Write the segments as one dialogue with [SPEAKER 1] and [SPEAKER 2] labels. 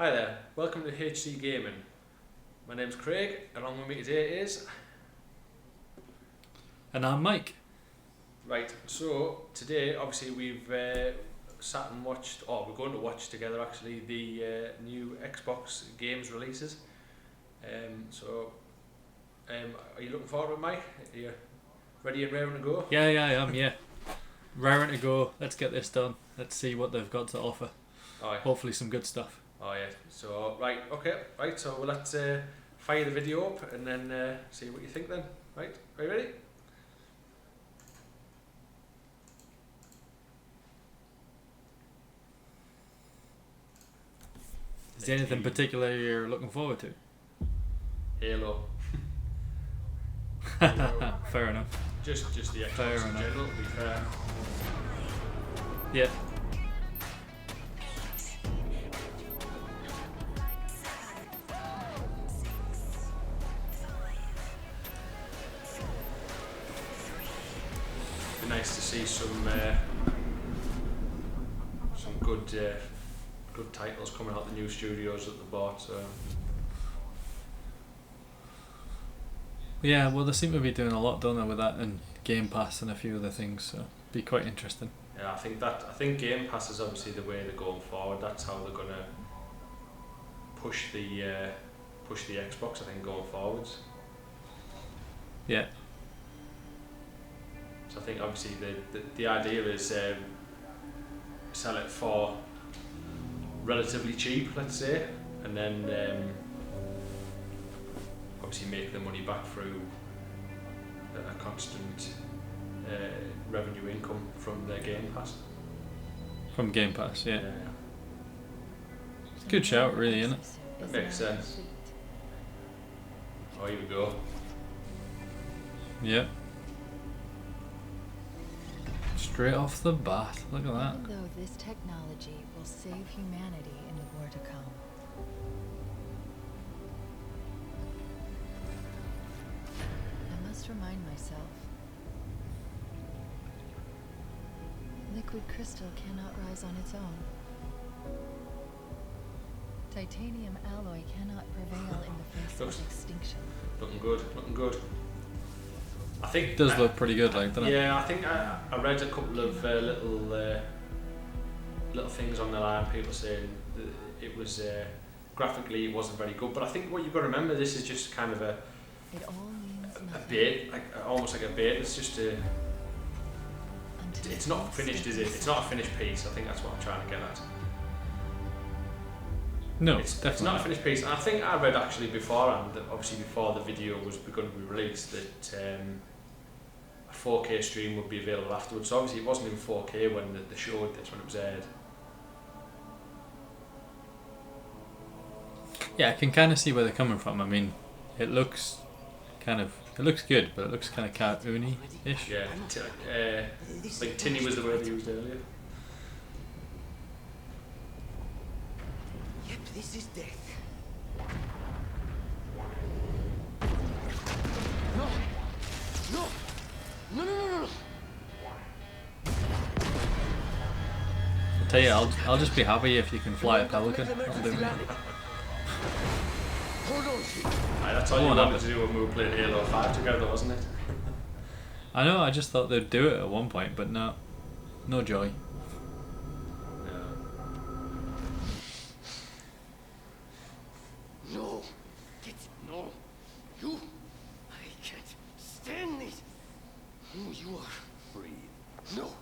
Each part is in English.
[SPEAKER 1] Hi there, welcome to HC Gaming. My name's Craig, along with me today is...
[SPEAKER 2] And I'm Mike.
[SPEAKER 1] Right, so today obviously we've sat and watched, or we're going to watch together actually, the new Xbox games releases. Are you looking forward to it, Mike? Are you ready and raring to go?
[SPEAKER 2] Yeah, I am, yeah. Raring to go. Let's get this done. Let's see what they've got to offer.
[SPEAKER 1] Oh, yeah.
[SPEAKER 2] Hopefully some good stuff.
[SPEAKER 1] Oh yeah, so so let's fire the video up and then see what you think then. Right, are you ready?
[SPEAKER 2] Is there anything particular you're looking forward to?
[SPEAKER 1] Halo.
[SPEAKER 2] Fair enough.
[SPEAKER 1] Just the Xbox in general, to be fair.
[SPEAKER 2] Yeah.
[SPEAKER 1] Be nice to see some good titles coming out the new studios that they bought. So.
[SPEAKER 2] Yeah, well they seem to be doing a lot, don't they, with that and Game Pass and a few other things, so be quite interesting.
[SPEAKER 1] Yeah, I think Game Pass is obviously the way they're going forward. That's how they're gonna push the Xbox, I think, going forwards.
[SPEAKER 2] Yeah.
[SPEAKER 1] So I think obviously the idea is sell it for relatively cheap, let's say, and then obviously make the money back through a constant revenue income from their Game Pass.
[SPEAKER 2] From Game Pass, yeah. It's a good shout, really, isn't it?
[SPEAKER 1] That makes sense. Oh, here we go.
[SPEAKER 2] Yeah. Straight off the bat, look at that.
[SPEAKER 3] Even though this technology will save humanity in the war to come, I must remind myself, liquid crystal cannot rise on its own. Titanium alloy cannot prevail in the face of extinction.
[SPEAKER 1] Looking good. I think
[SPEAKER 2] It does look pretty good, like, doesn't it?
[SPEAKER 1] Yeah, I think I read a couple of little things on the line, people saying that it was graphically it wasn't very good, but I think what you've got to remember, this is just kind of
[SPEAKER 3] It all means
[SPEAKER 1] a
[SPEAKER 3] nothing.
[SPEAKER 1] bait, almost like a bait. It's just it's not finished, is it? It's not a finished piece. I think that's what I'm trying to get at.
[SPEAKER 2] No,
[SPEAKER 1] It's
[SPEAKER 2] definitely
[SPEAKER 1] not a finished piece. And I think I read actually beforehand, that obviously before the video was going to be released, that a 4K stream would be available afterwards. So obviously it wasn't in 4K when they showed this, when it was aired.
[SPEAKER 2] Yeah, I can kind of see where they're coming from. I mean, it looks good, but it looks kind of cartoony-ish.
[SPEAKER 1] Yeah, like tinny was the word they used earlier.
[SPEAKER 4] Yep, this is death. No! No! No, no, no, no!
[SPEAKER 2] I tell you, I'll just be happy if you can fly a pelican. I'll do it.
[SPEAKER 4] Hold on,
[SPEAKER 1] Aye, that's all you wanted to do when we were playing Halo 5 together, wasn't it?
[SPEAKER 2] I know, I just thought they'd do it at one point, but no joy.
[SPEAKER 4] No! No! You! I can't stand it! Who you are? Breathe. No!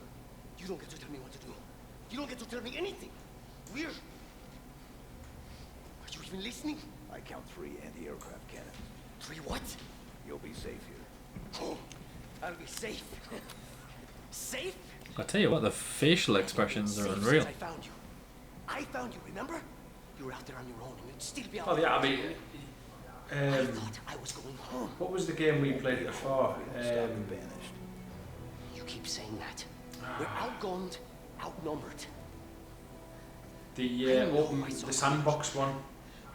[SPEAKER 4] You don't get to tell me what to do. You don't get to tell me anything. We're... Are you even listening?
[SPEAKER 5] I count 3 anti-aircraft cannons.
[SPEAKER 4] 3 what?
[SPEAKER 5] You'll be safe here.
[SPEAKER 4] Oh, I'll be safe. Safe?
[SPEAKER 2] I tell you what, the facial expressions are
[SPEAKER 4] Safe
[SPEAKER 2] unreal.
[SPEAKER 4] since I found you, remember? You were out there on your own and you'd still be out
[SPEAKER 1] Oh
[SPEAKER 4] there.
[SPEAKER 1] yeah, I mean,
[SPEAKER 4] I thought I was going home.
[SPEAKER 1] what was the game we played before?
[SPEAKER 5] Banished.
[SPEAKER 4] You keep saying that. We're outgunned, outnumbered.
[SPEAKER 1] The sandbox one.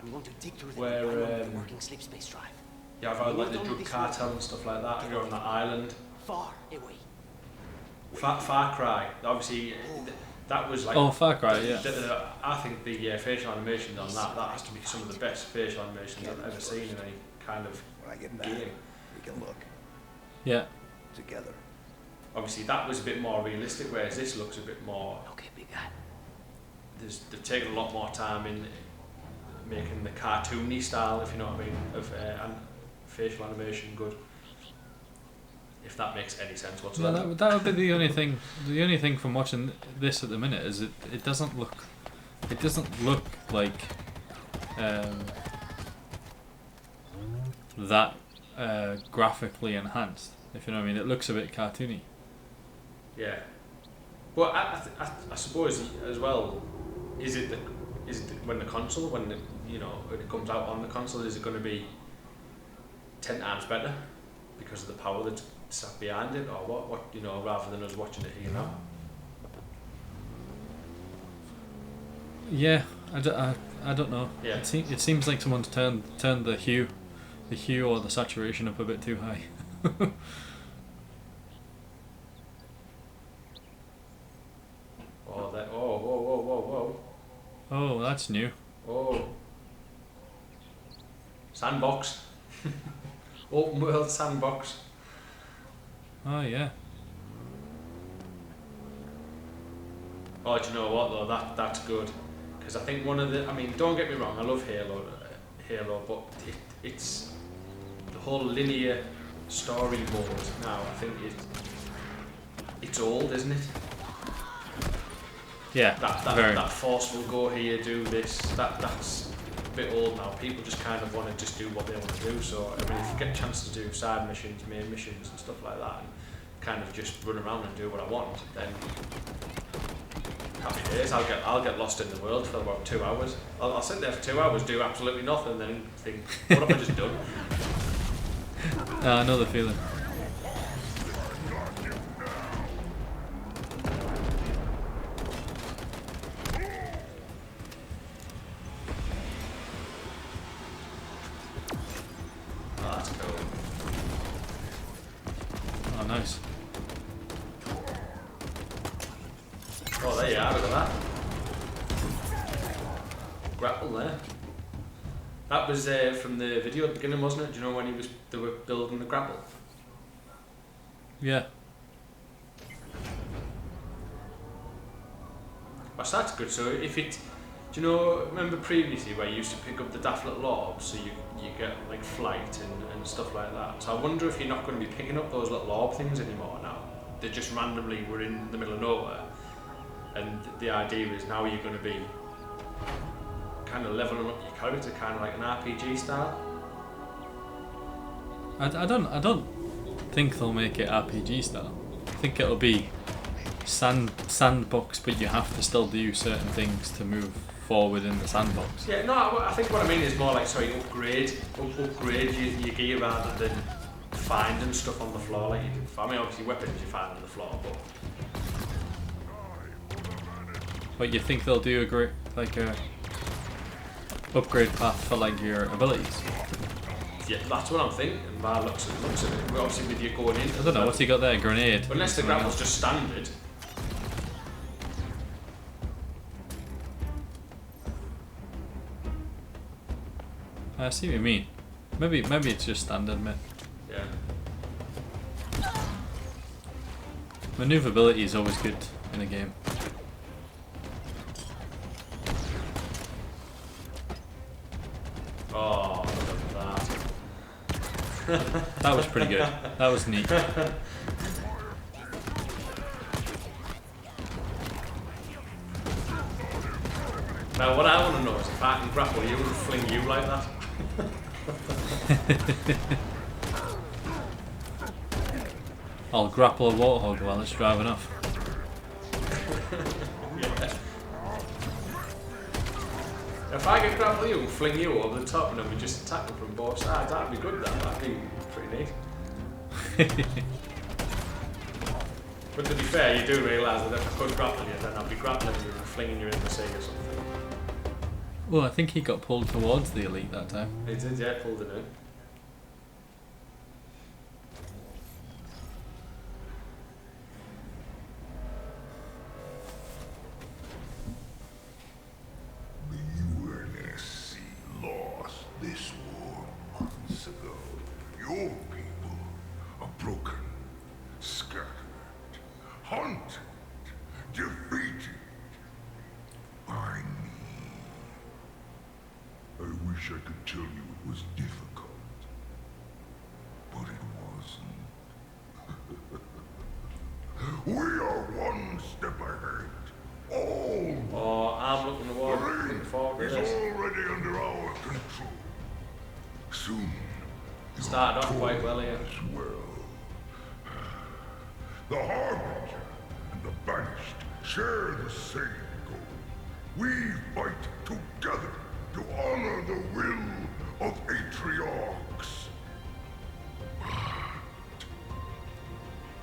[SPEAKER 4] I'm going to dig through the
[SPEAKER 1] Where,
[SPEAKER 4] the working sleep space drive.
[SPEAKER 1] Yeah, I've had like the drug cartel and stuff like that. You're on that island.
[SPEAKER 4] Far away.
[SPEAKER 1] Far Cry. Obviously, That was like...
[SPEAKER 2] Oh, Far Cry, yeah.
[SPEAKER 1] I think the facial animations on that has to be some of the best facial animations I've ever seen in any kind of
[SPEAKER 5] When I get back,
[SPEAKER 1] game.
[SPEAKER 5] we can look
[SPEAKER 2] Yeah.
[SPEAKER 5] together.
[SPEAKER 1] Obviously that was a bit more realistic, whereas this looks a bit more...
[SPEAKER 4] Okay, big guy.
[SPEAKER 1] They've taken a lot more time in making the cartoony style, if you know what I mean, of facial animation good. If that makes any sense
[SPEAKER 2] Yeah,
[SPEAKER 1] whatsoever.
[SPEAKER 2] that would be the only thing. The only thing from watching this at the minute is it doesn't look like that graphically enhanced. If you know what I mean, it looks a bit cartoony.
[SPEAKER 1] Yeah. Well, I suppose as well, is it when the console, when it comes out on the console, is it going to be 10 times better because of the power that's sat behind it, or what rather than us watching it here now?
[SPEAKER 2] Yeah, I don't know.
[SPEAKER 1] Yeah.
[SPEAKER 2] It seems like someone's turned the hue or the saturation up a bit too high.
[SPEAKER 1] Whoa.
[SPEAKER 2] Oh, that's new.
[SPEAKER 1] Oh. Sandbox. Open world sandbox.
[SPEAKER 2] Oh yeah.
[SPEAKER 1] Oh, do you know what though? That's good, because I think one of the... I mean, don't get me wrong, I love Halo, but it's the whole linear story mode now. I think it's old, isn't it?
[SPEAKER 2] Yeah.
[SPEAKER 1] That forceful go here, do this. That's a bit old now. People just kind of want to just do what they want to do. So I mean, if you get a chance to do side missions, main missions, and stuff like that, and kind of just run around and do what I want, then happy days. I'll get lost in the world for about 2 hours. I'll sit there for 2 hours, do absolutely nothing, then think, what have I just done?
[SPEAKER 2] I know the feeling.
[SPEAKER 1] Oh, that's cool.
[SPEAKER 2] Oh, nice.
[SPEAKER 1] Oh, there you are, look at that. Grapple there. That was from the video at the beginning, wasn't it? Do you know when they were building the grapple?
[SPEAKER 2] Yeah.
[SPEAKER 1] Oh, so that's good. So if it... Do you know, remember previously where you used to pick up the daft little orbs, so you get like flight and stuff like that. So I wonder if you're not going to be picking up those little orb things anymore now. They just randomly were in the middle of nowhere. And the idea is now you're going to be kind of leveling up your character, kind of like an RPG style.
[SPEAKER 2] I don't think they'll make it RPG style. I think it'll be sandbox, but you have to still do certain things to move forward in the sandbox.
[SPEAKER 1] Yeah, no, I think what I mean is more like, sorry, upgrade your gear rather than finding stuff on the floor like you do. I mean, obviously weapons you find on the floor,
[SPEAKER 2] But you think they'll do a upgrade path for like your abilities?
[SPEAKER 1] yeah, that's what I'm thinking. By looks at it, we're obviously with you going in.
[SPEAKER 2] I don't know, what's he got there? Grenade?
[SPEAKER 1] Unless the grapple's just standard.
[SPEAKER 2] I see what you mean. Maybe it's just standard, mate.
[SPEAKER 1] Yeah.
[SPEAKER 2] Maneuverability is always good in a game.
[SPEAKER 1] Oh, look at that.
[SPEAKER 2] That was pretty good. That was neat.
[SPEAKER 1] Now, what I want to know is if I can grapple you and fling you like that.
[SPEAKER 2] I'll grapple a warthog while it's driving off.
[SPEAKER 1] Yeah. If I could grapple you and fling you over the top and then we just attack them from both sides, that'd be good. That'd be pretty neat. But to be fair, you do realise that if I could grapple you, then I'd be grappling you and flinging you in the sea or something.
[SPEAKER 2] Well, I think he got pulled towards the elite that time.
[SPEAKER 1] He did, yeah, pulled it in.
[SPEAKER 6] wish I could tell you it was difficult. But it wasn't. We are one step ahead. All
[SPEAKER 1] Oh, I'm looking forward to
[SPEAKER 6] is
[SPEAKER 1] this.
[SPEAKER 6] already under our control. Soon,
[SPEAKER 1] Started off quite well here.
[SPEAKER 6] as well. The Harbinger and the Banished share the same goal. We fight together to honor the will of Atriox. But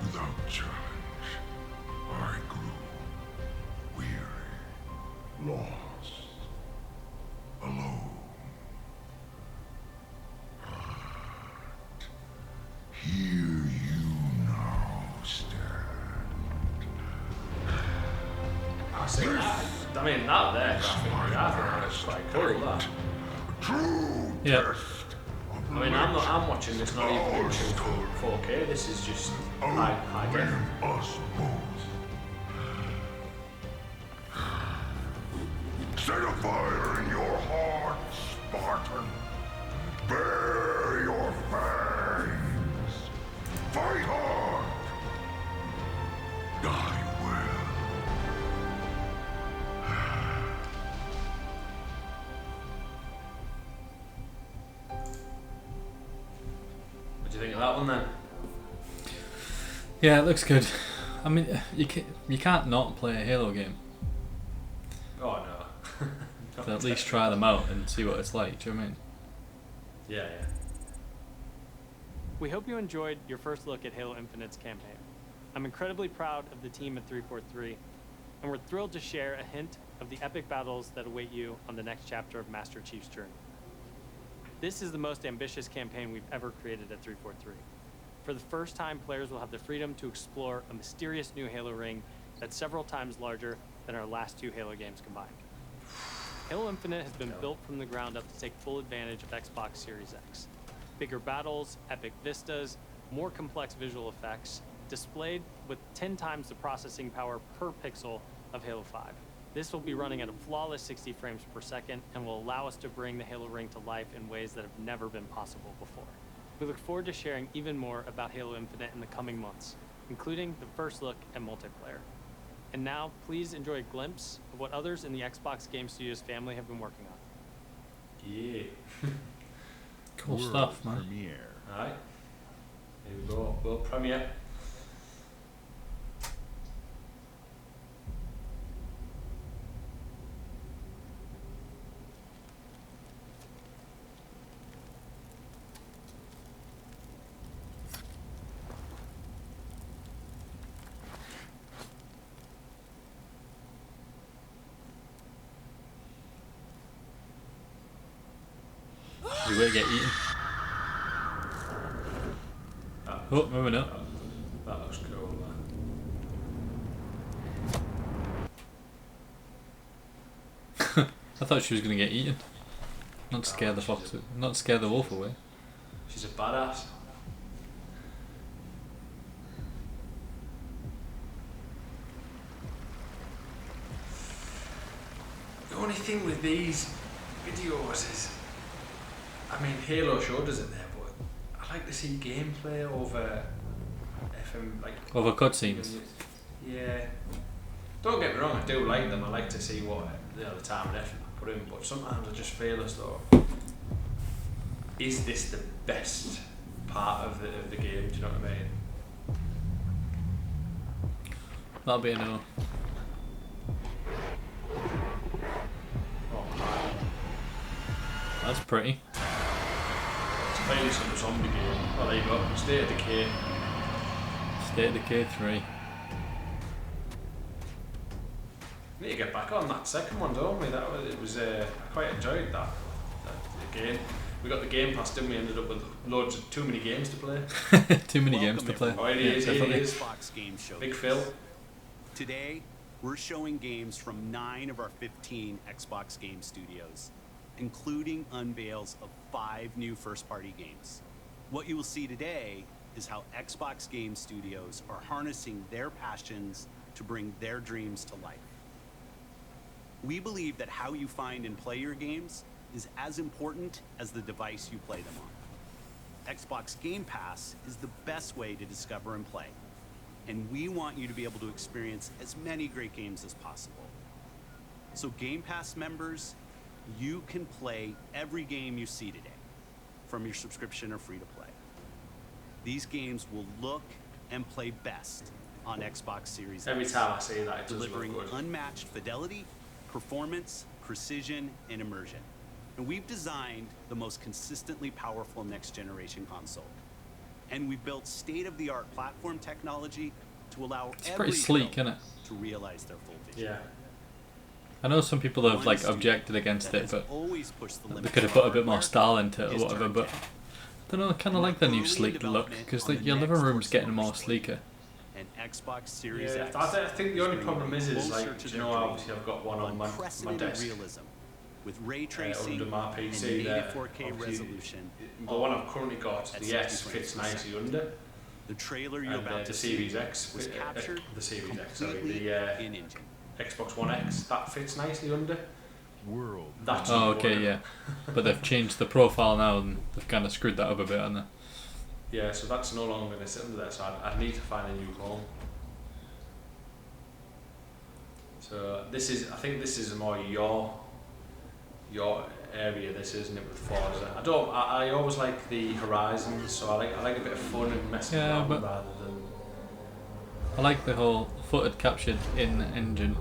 [SPEAKER 6] without challenge, I grew weary, lost, alone. But here you now stand.
[SPEAKER 1] I see that. I mean, that there graphic, I think that's quite cool, that.
[SPEAKER 6] True
[SPEAKER 2] Yeah.
[SPEAKER 6] test of
[SPEAKER 1] I mean, I'm watching this not even in full 4K, this is just high def.
[SPEAKER 6] outwitting us both. Set a fire in your heart, Spartan. Bare your fangs. Fight hard. Die well.
[SPEAKER 1] What do you think of that one then?
[SPEAKER 2] Yeah, it looks good. I mean, you can't not play a Halo game.
[SPEAKER 1] Oh no.
[SPEAKER 2] To at least try them out and see what it's like. Do you know what I mean?
[SPEAKER 1] Yeah.
[SPEAKER 7] We hope you enjoyed your first look at Halo Infinite's campaign. I'm incredibly proud of the team at 343, and we're thrilled to share a hint of the epic battles that await you on the next chapter of Master Chief's journey. This is the most ambitious campaign we've ever created at 343. For the first time, players will have the freedom to explore a mysterious new Halo ring that's several times larger than our last two Halo games combined. Halo Infinite has been built from the ground up to take full advantage of Xbox Series X. Bigger battles, epic vistas, more complex visual effects, displayed with 10 times the processing power per pixel of Halo 5. This will be running at a flawless 60 frames per second and will allow us to bring the Halo ring to life in ways that have never been possible before. We look forward to sharing even more about Halo Infinite in the coming months, including the first look at multiplayer. And now, please enjoy a glimpse of what others in the Xbox Game Studios family have been working on.
[SPEAKER 1] Yeah.
[SPEAKER 2] Cool stuff, man.
[SPEAKER 6] Premiere.
[SPEAKER 1] Alright. Here we go. World premiere.
[SPEAKER 2] You will get eaten. Oh, moving up.
[SPEAKER 1] That looks cool, man.
[SPEAKER 2] I thought she was gonna get eaten. Not scare the fox. Not scare the wolf away.
[SPEAKER 1] She's a badass. The only thing with these videos is, I mean, Halo showed us it there, but I like to see gameplay over FM, like
[SPEAKER 2] Over cutscenes.
[SPEAKER 1] Yeah. Don't get me wrong, I do like them. I like to see what the time and effort I put in, but sometimes I just feel as though, is this the best part of the game? Do you know what I mean?
[SPEAKER 2] That'll be a no.
[SPEAKER 1] Oh man,
[SPEAKER 2] That's pretty.
[SPEAKER 1] it's clearly some zombie game. Oh, there you go. State of Decay.
[SPEAKER 2] State of Decay 3.
[SPEAKER 1] We need to get back on that second one, don't we? It was I quite enjoyed that again. We got the Game Pass, didn't we? Ended up with loads of too many games to play.
[SPEAKER 2] Too many games to play.
[SPEAKER 1] Oh, it
[SPEAKER 2] Yeah,
[SPEAKER 1] is, it
[SPEAKER 2] definitely.
[SPEAKER 1] is.
[SPEAKER 8] Xbox Game Show.
[SPEAKER 1] Big Phil.
[SPEAKER 8] Today, we're showing games from 9 of our 15 Xbox Game Studios, including unveils of 5 new first-party games. What you will see today is how Xbox Game Studios are harnessing their passions to bring their dreams to life. We believe that how you find and play your games is as important as the device you play them on. Xbox Game Pass is the best way to discover and play, and we want you to be able to experience as many great games as possible. So Game Pass members, you can play every game you see today from your subscription or free to play. These games will look and play best on Xbox Series
[SPEAKER 1] Every
[SPEAKER 8] X,
[SPEAKER 1] time I see that, it does
[SPEAKER 8] delivering
[SPEAKER 1] look good.
[SPEAKER 8] unmatched fidelity, performance, precision, and immersion. And we've designed the most consistently powerful next-generation console. And we've built state-of-the-art platform technology to allow
[SPEAKER 2] It's
[SPEAKER 8] every
[SPEAKER 2] pretty sleek,
[SPEAKER 8] developer
[SPEAKER 2] isn't it?
[SPEAKER 8] to realize their full vision.
[SPEAKER 1] Yeah.
[SPEAKER 2] I know some people have
[SPEAKER 8] One
[SPEAKER 2] like
[SPEAKER 8] studio
[SPEAKER 2] objected against
[SPEAKER 8] that
[SPEAKER 2] it,
[SPEAKER 8] has
[SPEAKER 2] but
[SPEAKER 8] always pushed the
[SPEAKER 2] they
[SPEAKER 8] limits
[SPEAKER 2] could have
[SPEAKER 8] of
[SPEAKER 2] put a bit more
[SPEAKER 8] hardware
[SPEAKER 2] style into it or
[SPEAKER 8] is
[SPEAKER 2] whatever. But
[SPEAKER 8] turntable.
[SPEAKER 2] I don't know, I kind of like the new
[SPEAKER 8] Early
[SPEAKER 2] sleek look
[SPEAKER 8] development
[SPEAKER 2] because
[SPEAKER 8] on
[SPEAKER 2] like
[SPEAKER 8] the
[SPEAKER 2] your living
[SPEAKER 8] next
[SPEAKER 2] room's
[SPEAKER 8] Forza
[SPEAKER 2] getting more
[SPEAKER 8] Motorsport.
[SPEAKER 2] sleeker.
[SPEAKER 8] And Xbox Series
[SPEAKER 1] Yeah,
[SPEAKER 8] X.
[SPEAKER 1] I think the only
[SPEAKER 8] is
[SPEAKER 1] problem
[SPEAKER 8] bringing
[SPEAKER 1] is
[SPEAKER 8] closer
[SPEAKER 1] like,
[SPEAKER 8] to
[SPEAKER 1] do you
[SPEAKER 8] their
[SPEAKER 1] know,
[SPEAKER 8] dream
[SPEAKER 1] obviously I've got one
[SPEAKER 8] of
[SPEAKER 1] on my
[SPEAKER 8] unprecedented
[SPEAKER 1] desk
[SPEAKER 8] realism with ray tracing
[SPEAKER 1] under my
[SPEAKER 8] and
[SPEAKER 1] PC
[SPEAKER 8] native
[SPEAKER 1] there.
[SPEAKER 8] 4K
[SPEAKER 1] Obviously,
[SPEAKER 8] resolution.
[SPEAKER 1] the one I've currently got,
[SPEAKER 8] at
[SPEAKER 1] the S
[SPEAKER 8] 60
[SPEAKER 1] fits
[SPEAKER 8] frames per
[SPEAKER 1] nicely
[SPEAKER 8] second.
[SPEAKER 1] under,
[SPEAKER 8] The trailer you're
[SPEAKER 1] and
[SPEAKER 8] about
[SPEAKER 1] the
[SPEAKER 8] to see
[SPEAKER 1] Series X,
[SPEAKER 8] was captured
[SPEAKER 1] the Series X, sorry,
[SPEAKER 8] completely
[SPEAKER 1] the
[SPEAKER 8] in-engine.
[SPEAKER 1] Xbox One X, that fits nicely under.
[SPEAKER 5] World.
[SPEAKER 1] That's
[SPEAKER 2] Oh,
[SPEAKER 1] what
[SPEAKER 2] okay,
[SPEAKER 1] I-
[SPEAKER 2] yeah. But they've changed the profile now and they've kind of screwed that up a bit, haven't they?
[SPEAKER 1] Yeah, so that's no longer going to sit under there, so I need to find a new home. So this is, I think this is more your area, this isn't it, with Forza. I always like the Horizons, so I like a bit of fun and messing
[SPEAKER 2] Yeah,
[SPEAKER 1] around
[SPEAKER 2] but-
[SPEAKER 1] rather than.
[SPEAKER 2] I like the whole footage captured in engine.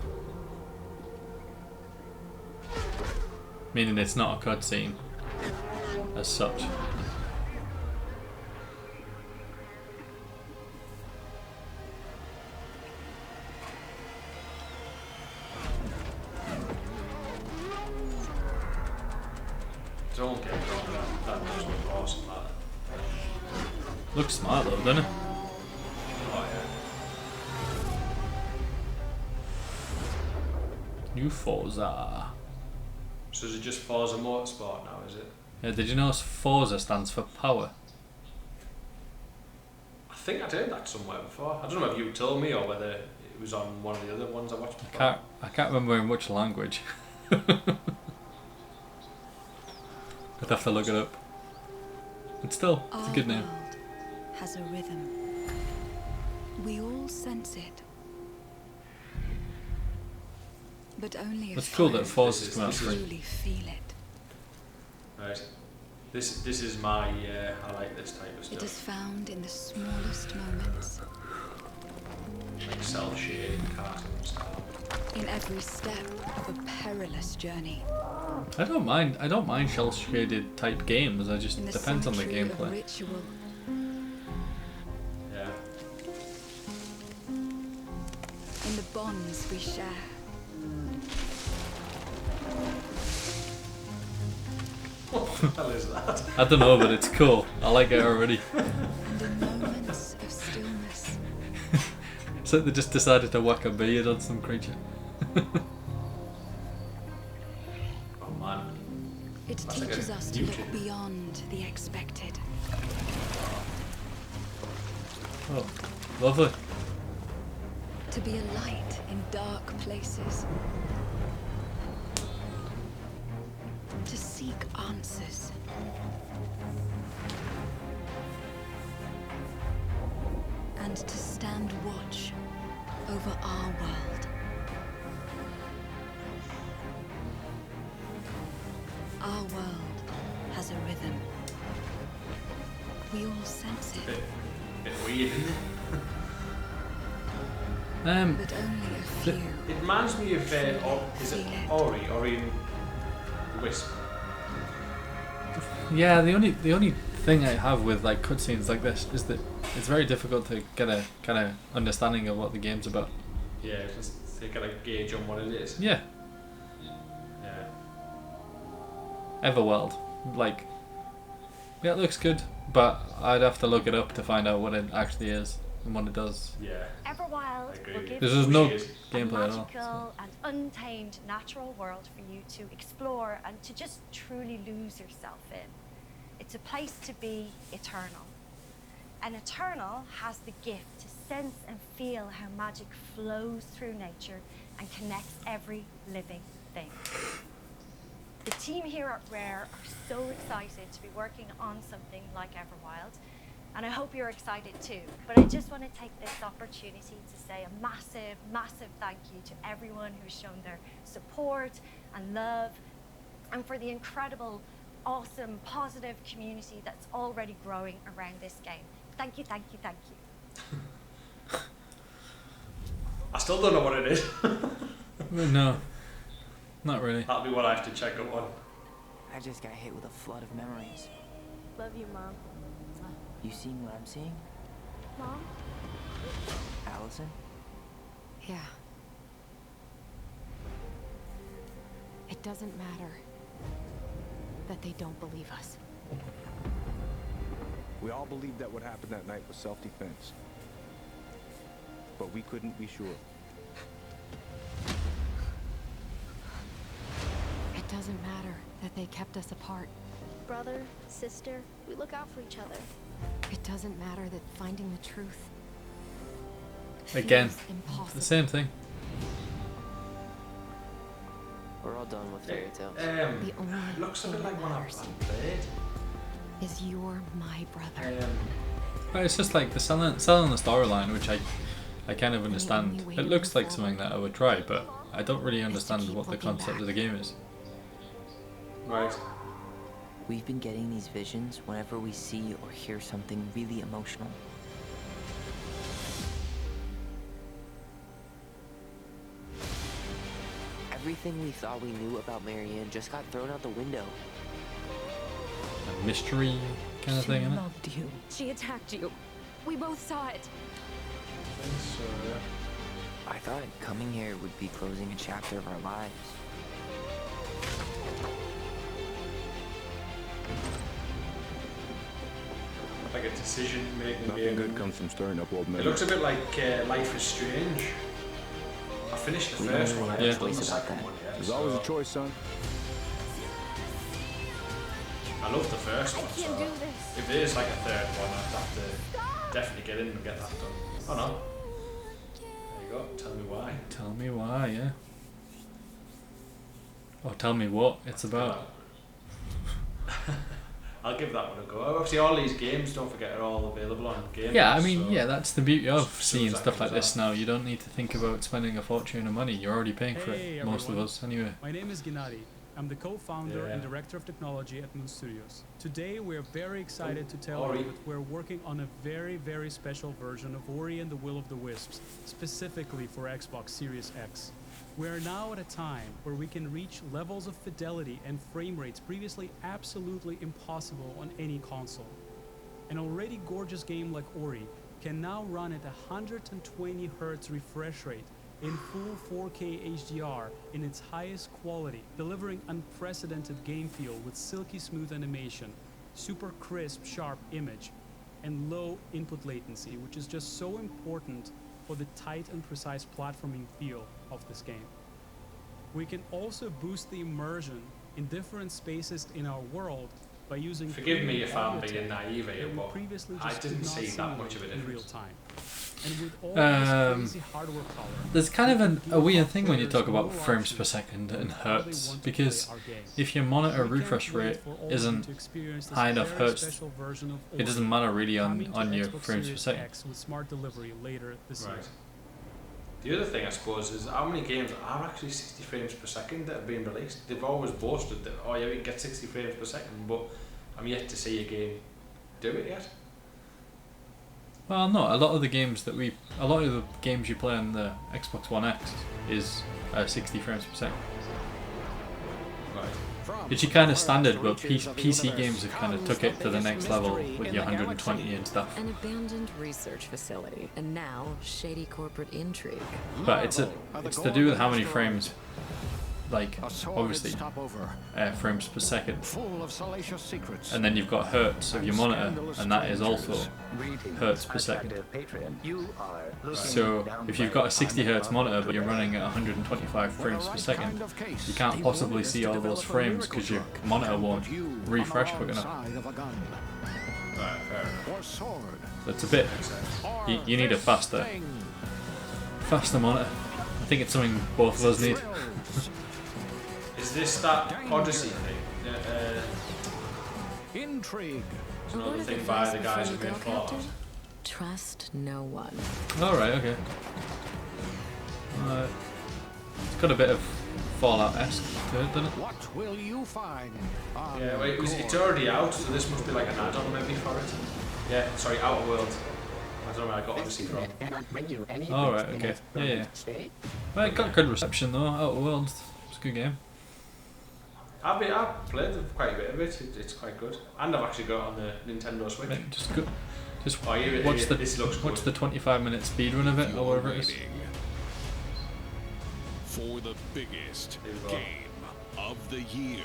[SPEAKER 2] Meaning it's not a cutscene as such.
[SPEAKER 1] Don't get me wrong, that does look awesome, that.
[SPEAKER 2] Looks smart though, doesn't it?
[SPEAKER 1] Oh yeah.
[SPEAKER 2] New Forza.
[SPEAKER 1] So is it just Forza Motorsport now, is it?
[SPEAKER 2] Yeah, did you know Forza stands for power?
[SPEAKER 1] I think I'd heard that somewhere before. I don't know if you told me or whether it was on one of the other ones I watched before.
[SPEAKER 2] I can't remember in which language. I'd have to look it up. But still, it's a
[SPEAKER 3] Our
[SPEAKER 2] good name.
[SPEAKER 3] world has a rhythm. We all sense it. But only a
[SPEAKER 2] It's cool
[SPEAKER 3] few
[SPEAKER 2] that Forza's
[SPEAKER 1] This
[SPEAKER 2] come out
[SPEAKER 1] is-
[SPEAKER 2] free.
[SPEAKER 3] truly feel it.
[SPEAKER 1] Right. This is my I like this type of
[SPEAKER 3] It is
[SPEAKER 1] stuff.
[SPEAKER 3] found in the smallest moments,
[SPEAKER 1] Like cell shading, cartoon style.
[SPEAKER 3] in every step of a perilous journey.
[SPEAKER 2] I don't mind shell shaded type games. I just
[SPEAKER 3] In the
[SPEAKER 2] depends on the
[SPEAKER 3] sanctuary of
[SPEAKER 2] gameplay.
[SPEAKER 3] ritual,
[SPEAKER 1] Yeah.
[SPEAKER 3] in the bonds we share.
[SPEAKER 1] What the hell is that?
[SPEAKER 2] I don't know, but it's cool. I like it already.
[SPEAKER 3] And in moments of stillness,
[SPEAKER 2] It's like they just decided to whack a beard on some creature.
[SPEAKER 1] Oh man.
[SPEAKER 3] it
[SPEAKER 1] That's like a
[SPEAKER 3] teaches us to
[SPEAKER 1] YouTube.
[SPEAKER 3] look beyond the expected.
[SPEAKER 2] Oh, lovely.
[SPEAKER 3] To be a light in dark places. To seek answers. And to stand watch over our world. Our world has a rhythm. We all sense it,
[SPEAKER 1] Bit weird, isn't it?
[SPEAKER 3] but only a few.
[SPEAKER 1] It reminds me of is it Ori in the Wisp?
[SPEAKER 2] Yeah, the only thing I have with like cutscenes like this is that it's very difficult to get a kind of understanding of what the game's about.
[SPEAKER 1] Yeah, just to get a gauge on what it is.
[SPEAKER 2] Yeah,
[SPEAKER 1] Yeah.
[SPEAKER 2] Everworld, like, yeah, it looks good, but I'd have to look it up to find out what it actually is and what it does.
[SPEAKER 1] Yeah.
[SPEAKER 9] Everwild
[SPEAKER 1] I agree
[SPEAKER 9] will
[SPEAKER 1] with
[SPEAKER 9] give
[SPEAKER 2] This
[SPEAKER 9] you
[SPEAKER 2] is no
[SPEAKER 9] a
[SPEAKER 2] gameplay at all.
[SPEAKER 9] magical and untamed natural world for you to explore and to just truly lose yourself in. It's a place to be eternal. And eternal has the gift to sense and feel how magic flows through nature and connects every living thing. The team here at Rare are so excited to be working on something like Everwild, and I hope you're excited too. But I just want to take this opportunity to say a massive, massive thank you to everyone who's shown their support and love, and for the incredible, awesome, positive community that's already growing around this game. Thank you, thank you, thank you.
[SPEAKER 1] I still don't know what it is.
[SPEAKER 2] No, not really.
[SPEAKER 1] That'll be what I have to check up on.
[SPEAKER 10] I just got hit with a flood of memories.
[SPEAKER 11] Love you, Mom.
[SPEAKER 10] You seeing what I'm seeing?
[SPEAKER 11] Mom?
[SPEAKER 10] Allison?
[SPEAKER 11] Yeah. It doesn't matter that they don't believe us.
[SPEAKER 5] We all believed that what happened that night was self-defense. But we couldn't be sure.
[SPEAKER 11] It doesn't matter that they kept us apart.
[SPEAKER 12] Brother, sister, we look out for each other.
[SPEAKER 11] It doesn't matter that finding the truth
[SPEAKER 2] Again,
[SPEAKER 11] feels impossible.
[SPEAKER 2] the same thing.
[SPEAKER 10] We're all done with fairy tales.
[SPEAKER 11] The only
[SPEAKER 1] It looks a bit
[SPEAKER 11] thing
[SPEAKER 1] like
[SPEAKER 11] that
[SPEAKER 1] one I've
[SPEAKER 11] matters
[SPEAKER 1] played.
[SPEAKER 11] is you're my brother.
[SPEAKER 2] But it's just like the selling the storyline, which I kind of understand. It looks like something that I would try, but I don't really understand what the concept of the game is.
[SPEAKER 1] Right.
[SPEAKER 10] We've been getting these visions whenever we see or hear something really emotional. Everything we thought we knew about Marianne just got thrown out the window.
[SPEAKER 2] A mystery kind of thing,
[SPEAKER 11] She
[SPEAKER 2] isn't it?
[SPEAKER 11] loved you. She attacked you. We both saw it.
[SPEAKER 1] I think so, yeah.
[SPEAKER 10] I thought coming here would be closing a chapter of our lives.
[SPEAKER 1] Like a decision making
[SPEAKER 5] Nothing
[SPEAKER 1] game.
[SPEAKER 5] good comes from stirring up old
[SPEAKER 1] It
[SPEAKER 5] memories.
[SPEAKER 1] looks a bit like Life is Strange. I finished the
[SPEAKER 10] We
[SPEAKER 1] first
[SPEAKER 10] don't
[SPEAKER 1] one, I
[SPEAKER 10] really
[SPEAKER 1] haven't
[SPEAKER 10] have
[SPEAKER 1] done the
[SPEAKER 10] choice about
[SPEAKER 1] second
[SPEAKER 10] that.
[SPEAKER 1] one yet.
[SPEAKER 5] There's
[SPEAKER 1] So
[SPEAKER 5] always a choice, son.
[SPEAKER 1] I love the first
[SPEAKER 12] I
[SPEAKER 1] one,
[SPEAKER 12] can't
[SPEAKER 1] so
[SPEAKER 12] do this.
[SPEAKER 1] if there is like a third one, I'd have to definitely get in and get that done. Oh no. There you go, tell me why.
[SPEAKER 2] Tell me why, yeah. Or tell me what it's about.
[SPEAKER 1] I'll give that one a go. Obviously all these games, don't forget, are all available on Game
[SPEAKER 2] Yeah, I
[SPEAKER 1] Pass,
[SPEAKER 2] mean,
[SPEAKER 1] so
[SPEAKER 2] yeah, that's the beauty of
[SPEAKER 1] as soon
[SPEAKER 2] seeing
[SPEAKER 1] as that
[SPEAKER 2] stuff like
[SPEAKER 1] comes
[SPEAKER 2] this
[SPEAKER 1] out.
[SPEAKER 2] now. You don't need to think about spending a fortune of money. You're already paying for
[SPEAKER 13] Hey,
[SPEAKER 2] it, most of
[SPEAKER 13] everyone.
[SPEAKER 2] us, anyway.
[SPEAKER 13] My name is Gennady. I'm the co-founder and
[SPEAKER 1] Yeah.
[SPEAKER 13] director of technology at Moon Studios. Today, we're very excited to tell
[SPEAKER 1] Ori.
[SPEAKER 13] you that we're working on a very, very special version of Ori and the Will of the Wisps, specifically for Xbox Series X. We're now at a time where we can reach levels of fidelity and frame rates previously absolutely impossible on any console. An already gorgeous game like Ori can now run at 120 Hz refresh rate in full 4K HDR in its highest quality, delivering unprecedented game feel with silky smooth animation, super crisp, sharp image, and low input latency, which is just so important for the tight and precise platforming feel of this game. We can also boost the immersion in different spaces in our world by using
[SPEAKER 1] Forgive me
[SPEAKER 13] premium
[SPEAKER 1] if I'm
[SPEAKER 13] audio
[SPEAKER 1] being
[SPEAKER 13] tech
[SPEAKER 1] naive here,
[SPEAKER 13] that we
[SPEAKER 1] but
[SPEAKER 13] previously
[SPEAKER 1] I
[SPEAKER 13] just
[SPEAKER 1] didn't
[SPEAKER 13] could not
[SPEAKER 1] see that
[SPEAKER 13] simulate
[SPEAKER 1] much of a
[SPEAKER 13] in real
[SPEAKER 1] difference.
[SPEAKER 13] time. And with all this crazy hardware power,
[SPEAKER 2] There's kind of
[SPEAKER 13] we can
[SPEAKER 2] a weird
[SPEAKER 13] give
[SPEAKER 2] thing when you
[SPEAKER 13] players
[SPEAKER 2] talk about
[SPEAKER 13] more
[SPEAKER 2] frames per
[SPEAKER 13] options
[SPEAKER 2] second and
[SPEAKER 13] on how they
[SPEAKER 2] hertz,
[SPEAKER 13] want to
[SPEAKER 2] because
[SPEAKER 13] play our game.
[SPEAKER 2] if your monitor
[SPEAKER 13] We can't
[SPEAKER 2] refresh
[SPEAKER 13] wait
[SPEAKER 2] rate
[SPEAKER 13] for all of you
[SPEAKER 2] isn't
[SPEAKER 13] to experience this
[SPEAKER 2] high enough
[SPEAKER 13] very
[SPEAKER 2] hertz,
[SPEAKER 13] special version of
[SPEAKER 2] it doesn't
[SPEAKER 13] Ori
[SPEAKER 2] matter really
[SPEAKER 13] coming
[SPEAKER 2] on
[SPEAKER 13] to
[SPEAKER 2] your
[SPEAKER 13] Xbox
[SPEAKER 2] frames per
[SPEAKER 13] Series
[SPEAKER 2] second.
[SPEAKER 13] X with smart delivery later this year.
[SPEAKER 1] Right. The other thing I suppose is how many games are actually 60 frames per second that have been released. They've always boasted that, oh yeah, we can get 60 frames per second, but I'm yet to see a game do it yet.
[SPEAKER 2] Well, no, a lot of the games you play on the Xbox One X is 60 frames per second.
[SPEAKER 1] Right.
[SPEAKER 2] Which is kind of standard, but PC games have kind of took it to the next level with your 120 and stuff.
[SPEAKER 14] An abandoned research facility, and now shady corporate intrigue.
[SPEAKER 2] But it's to do with how many frames, like obviously frames per second, and then you've got hertz of your monitor, and that is also hertz per second. So if you've got a 60 hertz monitor but you're running at 125 frames per second, you can't possibly see all those frames because your monitor won't refresh quick enough.
[SPEAKER 1] Right, fair enough.
[SPEAKER 2] So it's a bit. You need a faster monitor. I think it's something both of us need.
[SPEAKER 1] Is this that Odyssey thing?
[SPEAKER 15] Intrigue.
[SPEAKER 1] It's another thing by the guys who made Fallout.
[SPEAKER 14] Trust no one.
[SPEAKER 2] Alright, okay. It's got a bit of Fallout-esque to it, doesn't it?
[SPEAKER 15] What will you find?
[SPEAKER 1] Yeah, wait, it's already out, so this must be like an add-on maybe for it. Yeah, sorry, Outer World. I don't know where I got Odyssey from.
[SPEAKER 2] Alright, okay. Yeah. Well, it got good reception though, Outer Worlds. It's a good game.
[SPEAKER 1] I've played quite a bit of it. It's quite good, and I've actually got it on the Nintendo Switch.
[SPEAKER 2] Right, just go, just
[SPEAKER 1] watch
[SPEAKER 2] the 25-minute speedrun of it, or whatever it is.
[SPEAKER 16] For the biggest game of the year,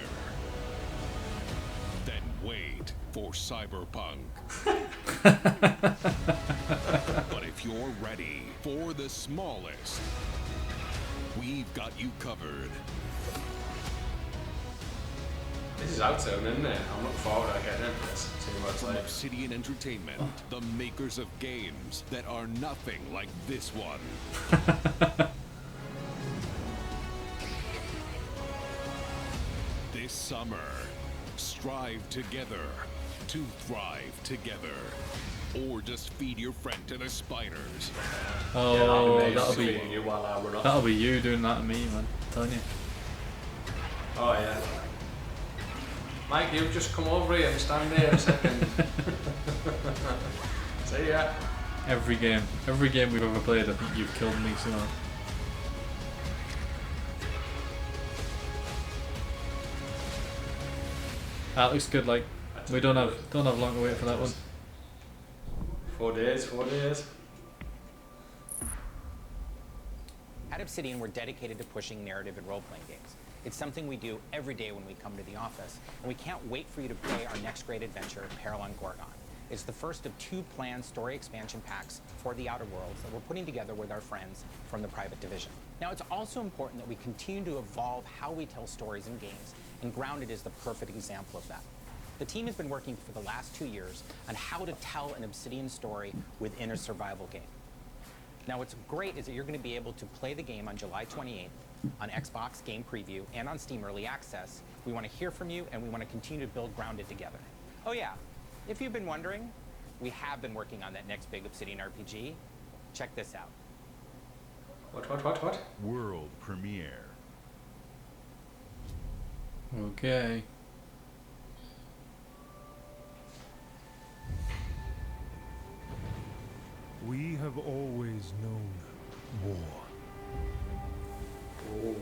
[SPEAKER 16] then wait for Cyberpunk. But if you're ready for the smallest, we've got you covered.
[SPEAKER 1] This is out soon, isn't it? I'm looking forward to getting into this.
[SPEAKER 16] From Obsidian Entertainment, the makers of games that are nothing like this one. This summer, strive together to thrive together. Or just feed your friend to the spiders.
[SPEAKER 2] Oh,
[SPEAKER 1] yeah,
[SPEAKER 2] that'll be you doing that to me, man. I'm telling you.
[SPEAKER 1] Oh yeah. Mike, you've just come over here and stand there a second. See ya.
[SPEAKER 2] Every game we've ever played, I think you've killed me somehow. That looks good. Like we don't have long to wait for that one.
[SPEAKER 1] 4 days.
[SPEAKER 17] At Obsidian, we're dedicated to pushing narrative and role-playing games. It's something we do every day when we come to the office, and we can't wait for you to play our next great adventure, Peril on Gorgon. It's the first of 2 planned story expansion packs for the Outer Worlds that we're putting together with our friends from the Private Division. Now, it's also important that we continue to evolve how we tell stories in games, and Grounded is the perfect example of that. The team has been working for the last 2 years on how to tell an Obsidian story within a survival game. Now, what's great is that you're going to be able to play the game on July 28th on Xbox Game Preview and on Steam Early Access. We want to hear from you, and we want to continue to build Grounded together. Oh yeah, if you've been wondering, we have been working on that next big Obsidian RPG. Check this out.
[SPEAKER 1] What?
[SPEAKER 16] World premiere.
[SPEAKER 2] Okay.
[SPEAKER 6] We have always known war.
[SPEAKER 1] Oh.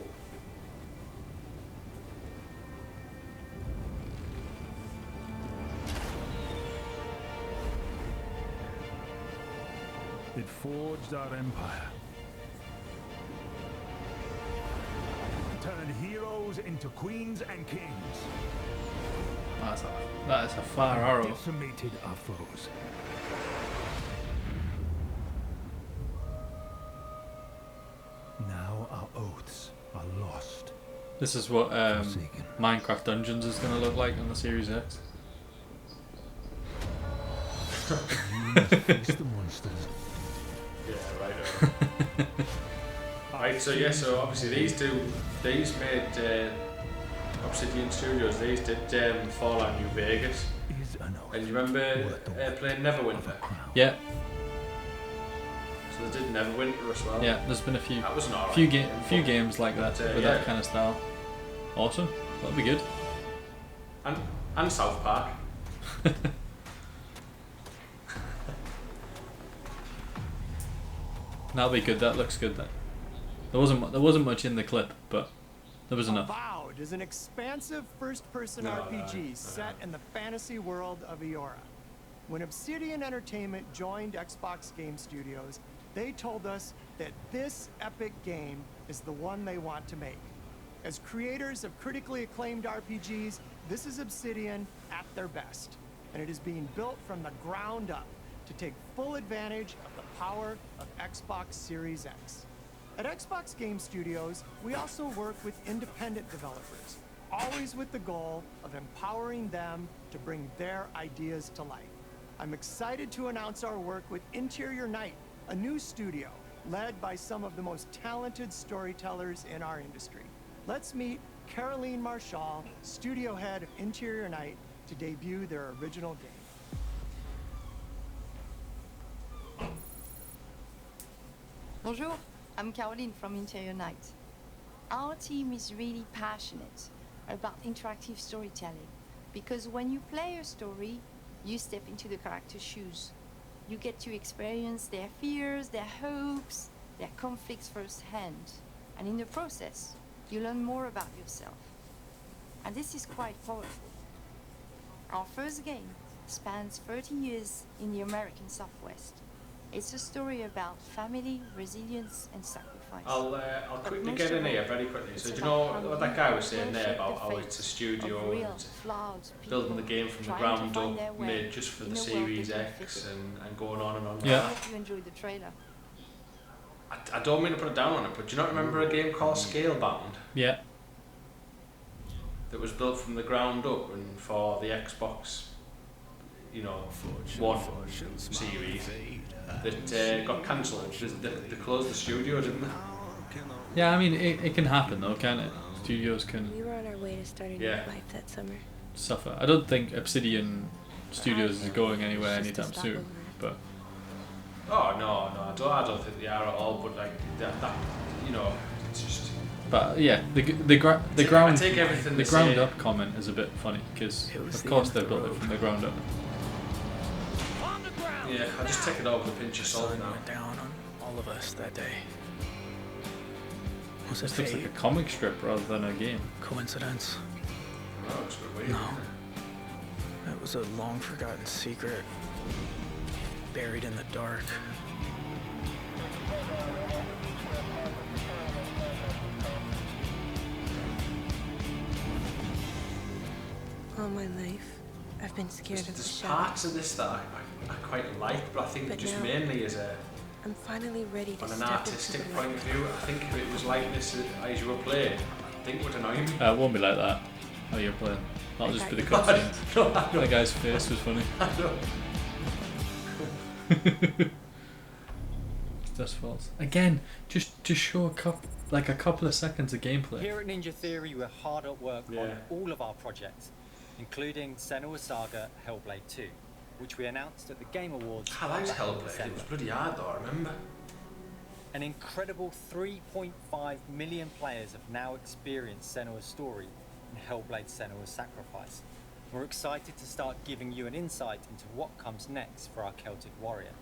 [SPEAKER 6] It forged our empire. Turned heroes into queens and kings.
[SPEAKER 2] That is a far arrow.
[SPEAKER 6] Decimated our foes. Now our oaths are lost.
[SPEAKER 2] This is what Minecraft Dungeons is going to look like on the Series X.
[SPEAKER 6] You must face the monsters.
[SPEAKER 1] Yeah, right. Right, so obviously these made Obsidian Studios. These did Fallout New Vegas. And you remember playing Neverwinter?
[SPEAKER 2] Yeah.
[SPEAKER 1] So they did Neverwinter as well.
[SPEAKER 2] Yeah, there's been a few
[SPEAKER 1] that was an alright
[SPEAKER 2] few games like that with that kind of style. Awesome, that'll be good.
[SPEAKER 1] And South Park.
[SPEAKER 2] That'll be good. That looks good. That there wasn't much in the clip, but there was enough.
[SPEAKER 18] Avowed is an expansive first-person RPG set in the fantasy world of Eora. When Obsidian Entertainment joined Xbox Game Studios, they told us that this epic game is the one they want to make. As creators of critically acclaimed RPGs, this is Obsidian at their best, and it is being built from the ground up to take full advantage of the power of Xbox Series X. At Xbox Game Studios, we also work with independent developers, always with the goal of empowering them to bring their ideas to life. I'm excited to announce our work with Interior Night, a new studio led by some of the most talented storytellers in our industry. Let's meet Caroline Marchal, studio head of Interior Night, to debut their original game.
[SPEAKER 15] Bonjour, I'm Caroline from Interior Night. Our team is really passionate about interactive storytelling because when you play a story, you step into the character's shoes. You get to experience their fears, their hopes, their conflicts firsthand. And in the process, you learn more about yourself. And this is quite powerful. Our first game spans 30 years in the American Southwest. It's a story about family, resilience, and sacrifice.
[SPEAKER 1] I'll quickly get in here very quickly. So do you know what that guy was saying there about how it's a studio and building the game from the ground up, made just for the Series X and going on and on.
[SPEAKER 15] I hope you enjoyed the trailer.
[SPEAKER 1] I don't mean to put it down on it, but do you not remember a game called Scalebound?
[SPEAKER 2] Yeah.
[SPEAKER 1] That was built from the ground up and for the Xbox, you know, One series that got cancelled. They closed the studio, didn't they?
[SPEAKER 2] Yeah, I mean, it can happen though, can't it? Studios can
[SPEAKER 19] We were on our way to start a new life that summer.
[SPEAKER 2] suffer. I don't think Obsidian Studios is going anywhere anytime soon, but...
[SPEAKER 1] Oh no, I don't think they are at all. But like that you know, it's just.
[SPEAKER 2] But yeah, the ground
[SPEAKER 1] say.
[SPEAKER 2] up comment is a bit funny because of course they built it from the ground up.
[SPEAKER 1] Yeah, I just take it all with a pinch of salt now.
[SPEAKER 20] Went down on all of us that day. Was it
[SPEAKER 2] This looks like a
[SPEAKER 20] fate?
[SPEAKER 2] comic strip rather than a game.
[SPEAKER 20] Coincidence?
[SPEAKER 1] Oh, it's a bit weird,
[SPEAKER 20] No.
[SPEAKER 1] isn't it?
[SPEAKER 20] It was a long forgotten secret. Buried in the dark.
[SPEAKER 19] All my life, I've been scared of the
[SPEAKER 1] There's
[SPEAKER 19] shadow.
[SPEAKER 1] parts of this that I quite like, but I think
[SPEAKER 19] But
[SPEAKER 1] just
[SPEAKER 19] now,
[SPEAKER 1] mainly as a
[SPEAKER 19] I'm finally ready to
[SPEAKER 1] on an
[SPEAKER 19] step
[SPEAKER 1] artistic
[SPEAKER 19] into the
[SPEAKER 1] point of view. I think if it was like this as you were playing, I think it would annoy me.
[SPEAKER 2] It won't be like that. How you're playing. That'll just be the
[SPEAKER 1] No,
[SPEAKER 2] cutscenes.
[SPEAKER 1] no, I know.
[SPEAKER 2] The guy's face was funny.
[SPEAKER 1] I know.
[SPEAKER 2] It's just false. Again, just show a couple of seconds of gameplay.
[SPEAKER 21] Here at Ninja Theory, we're hard at work on all of our projects, including Senua's Saga Hellblade 2, which we announced at the Game Awards.
[SPEAKER 1] I liked
[SPEAKER 21] back in
[SPEAKER 1] Hellblade. It
[SPEAKER 21] December.
[SPEAKER 1] was bloody hard though. I remember.
[SPEAKER 21] An incredible 3.5 million players have now experienced Senua's story in Hellblade: Senua's Sacrifice. We're excited to start giving you an insight into what comes next for our Celtic warrior,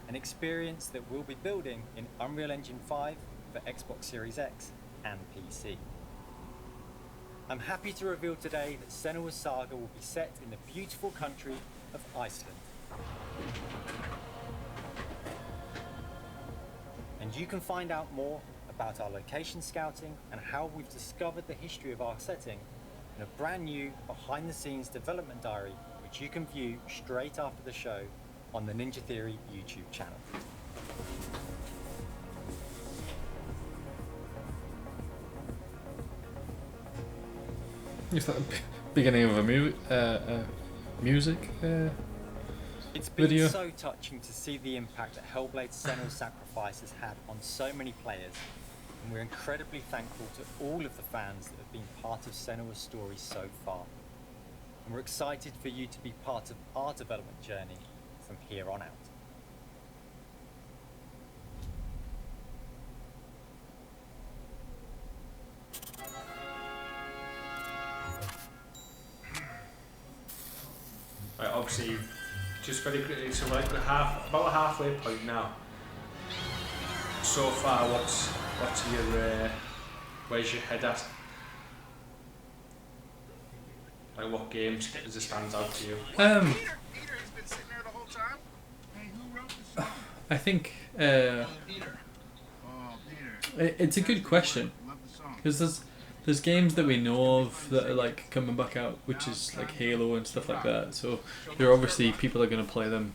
[SPEAKER 21] an experience that we'll be building in Unreal Engine 5 for Xbox Series X and PC. I'm happy to reveal today that Senua's Saga will be set in the beautiful country of Iceland. And you can find out more about our location scouting and how we've discovered the history of our setting in a brand new behind-the-scenes development diary, which you can view straight after the show on the Ninja Theory YouTube channel.
[SPEAKER 2] It's like the beginning of a music
[SPEAKER 21] It's been
[SPEAKER 2] video.
[SPEAKER 21] so touching to see the impact that Hellblade: Senua's Sacrifice has had on so many players, and we're incredibly thankful to all of the fans that have been part of Senua's story so far. And we're excited for you to be part of our development journey from here on out.
[SPEAKER 1] Right, obviously, just very quickly, so we're like about a halfway point now. So far, what's your where's your head at? Like, what games does it stand out to you?
[SPEAKER 2] I think it's a good question because there's games that we know of that are like coming back out, which is like Halo and stuff like that. So there are obviously people are going to play them.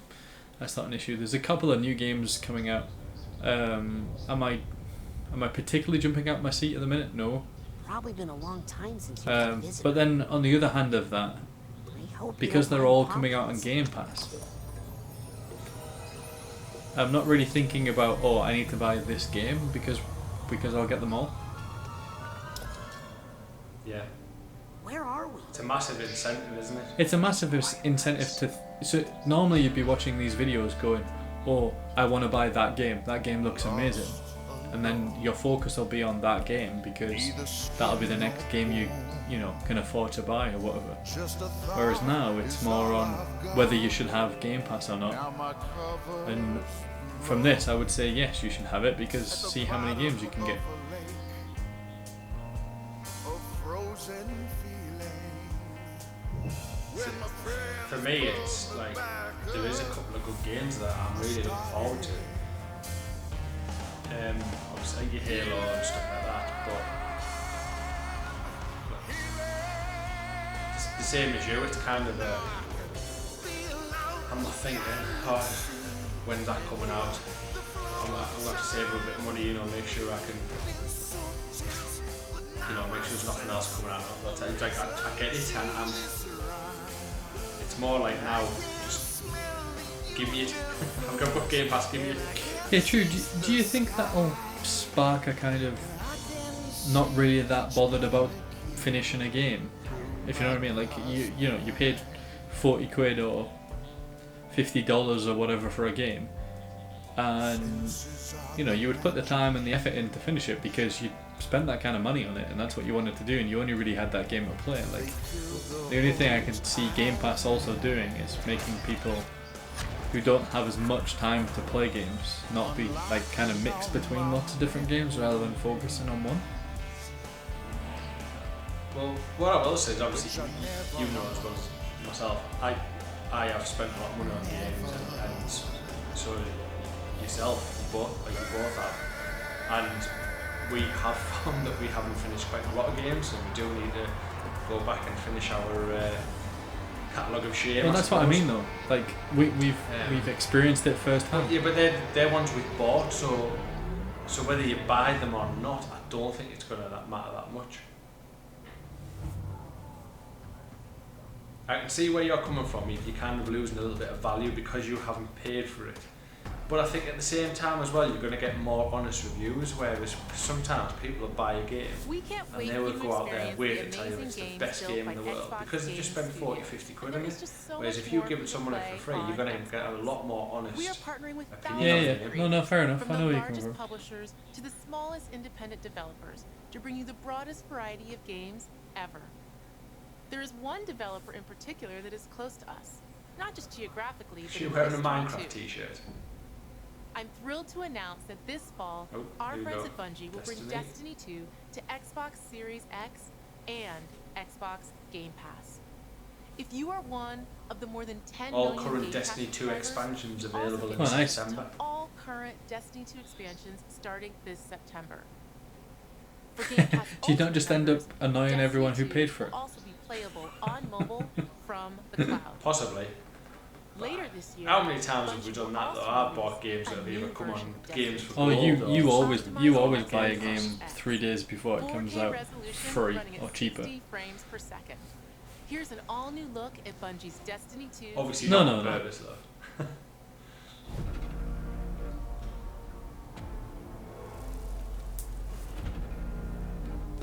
[SPEAKER 2] That's not an issue. There's a couple of new games coming out. Am I particularly jumping out my seat at the minute? No.
[SPEAKER 22] Probably been a long time since you had a visitor.
[SPEAKER 2] But then on the other hand of that,
[SPEAKER 22] hope
[SPEAKER 2] because
[SPEAKER 22] you don't
[SPEAKER 2] they're
[SPEAKER 22] mind
[SPEAKER 2] all coming out on
[SPEAKER 22] podcasts.
[SPEAKER 2] Game Pass, I'm not really thinking about, oh, I need to buy this game because I'll get them all.
[SPEAKER 1] Yeah.
[SPEAKER 22] Where are we?
[SPEAKER 1] It's a massive incentive, isn't it?
[SPEAKER 2] It's a massive incentive to. So normally you'd be watching these videos going, "Oh, I want to buy that game. That game looks amazing," and then your focus will be on that game because that'll be the next game you know can afford to buy or whatever. Whereas now it's more on whether you should have Game Pass or not. And from this, I would say yes, you should have it because see how many games you can get.
[SPEAKER 1] For me, it's like there is a couple of good games that I'm really looking forward to. Obviously your Halo and stuff like that, but it's the same as you. It's kind of I'm not thinking, oh, when's that coming out? I'm gonna have to save a bit of money, you know, make sure I can, you know, make sure there's nothing else coming out. It's like I get it, and it's more like now, just give me it. I've got Game Pass, give me it.
[SPEAKER 2] Yeah, true. Do you think that'll spark a kind of not really that bothered about finishing a game? If you know what I mean, like you know, you paid 40 quid or $50 or whatever for a game, and you know you would put the time and the effort in to finish it because you spent that kind of money on it and that's what you wanted to do and you only really had that game to play. Like the only thing I can see Game Pass also doing is making people who don't have as much time to play games not be like kind of mixed between lots of different games rather than focusing on one.
[SPEAKER 1] Well, what I will say is obviously you know as well as myself, I have spent a lot of money on games and so yourself, you both have, and we have found that we haven't finished quite a lot of games, and we do need to go back and finish our catalogue of shame.
[SPEAKER 2] Well, that's what I mean though. Like we've experienced it firsthand.
[SPEAKER 1] Yeah, but they're ones we've bought, so whether you buy them or not, I don't think it's gonna matter that much. I can see where you're coming from. You're kind of losing a little bit of value because you haven't paid for it. But I think at the same time as well, you're going to get more honest reviews, whereas sometimes people will buy a game and they will go out there and wait to tell you it's the best game in the world because they just spent 40, 50 quid on it. Whereas if you give it someone for free, you're going to get a lot more honest opinion.
[SPEAKER 2] Yeah. No, fair enough.
[SPEAKER 4] From
[SPEAKER 2] I know
[SPEAKER 4] the
[SPEAKER 2] where you're coming
[SPEAKER 4] largest
[SPEAKER 2] from.
[SPEAKER 4] publishers to the smallest independent developers to bring you the broadest variety of games ever. There is one developer in particular that is close to us, not just geographically, but
[SPEAKER 1] She's wearing a
[SPEAKER 4] history
[SPEAKER 1] Minecraft
[SPEAKER 4] too.
[SPEAKER 1] t-shirt.
[SPEAKER 4] I'm thrilled to announce that this fall, our friends at Bungie will bring Destiny 2 to Xbox Series X and Xbox Game Pass. If you are one of the more than 10
[SPEAKER 1] all
[SPEAKER 4] million
[SPEAKER 1] current
[SPEAKER 4] Game
[SPEAKER 1] Destiny
[SPEAKER 4] Pass
[SPEAKER 1] 2 expansions available in
[SPEAKER 4] also get
[SPEAKER 1] September.
[SPEAKER 4] to all current Destiny 2 expansions starting this September. For Game Pass
[SPEAKER 2] Do you not just end up annoying
[SPEAKER 4] Destiny
[SPEAKER 2] everyone who
[SPEAKER 4] 2
[SPEAKER 2] paid for
[SPEAKER 4] will
[SPEAKER 2] it?
[SPEAKER 4] also be playable on mobile from the cloud.
[SPEAKER 1] Possibly.
[SPEAKER 4] Later this year,
[SPEAKER 1] How many times have we done that though? I've bought games that have either come on games for
[SPEAKER 2] Oh,
[SPEAKER 1] gold
[SPEAKER 2] you
[SPEAKER 1] or
[SPEAKER 2] always buy a game 3 days before it comes out, free
[SPEAKER 4] running at
[SPEAKER 2] or cheaper.
[SPEAKER 4] 60 frames per second. Here's an all-new look at Bungie's Destiny 2.
[SPEAKER 1] Obviously
[SPEAKER 2] No,
[SPEAKER 1] not
[SPEAKER 2] no,
[SPEAKER 1] on
[SPEAKER 2] no.
[SPEAKER 1] purpose though.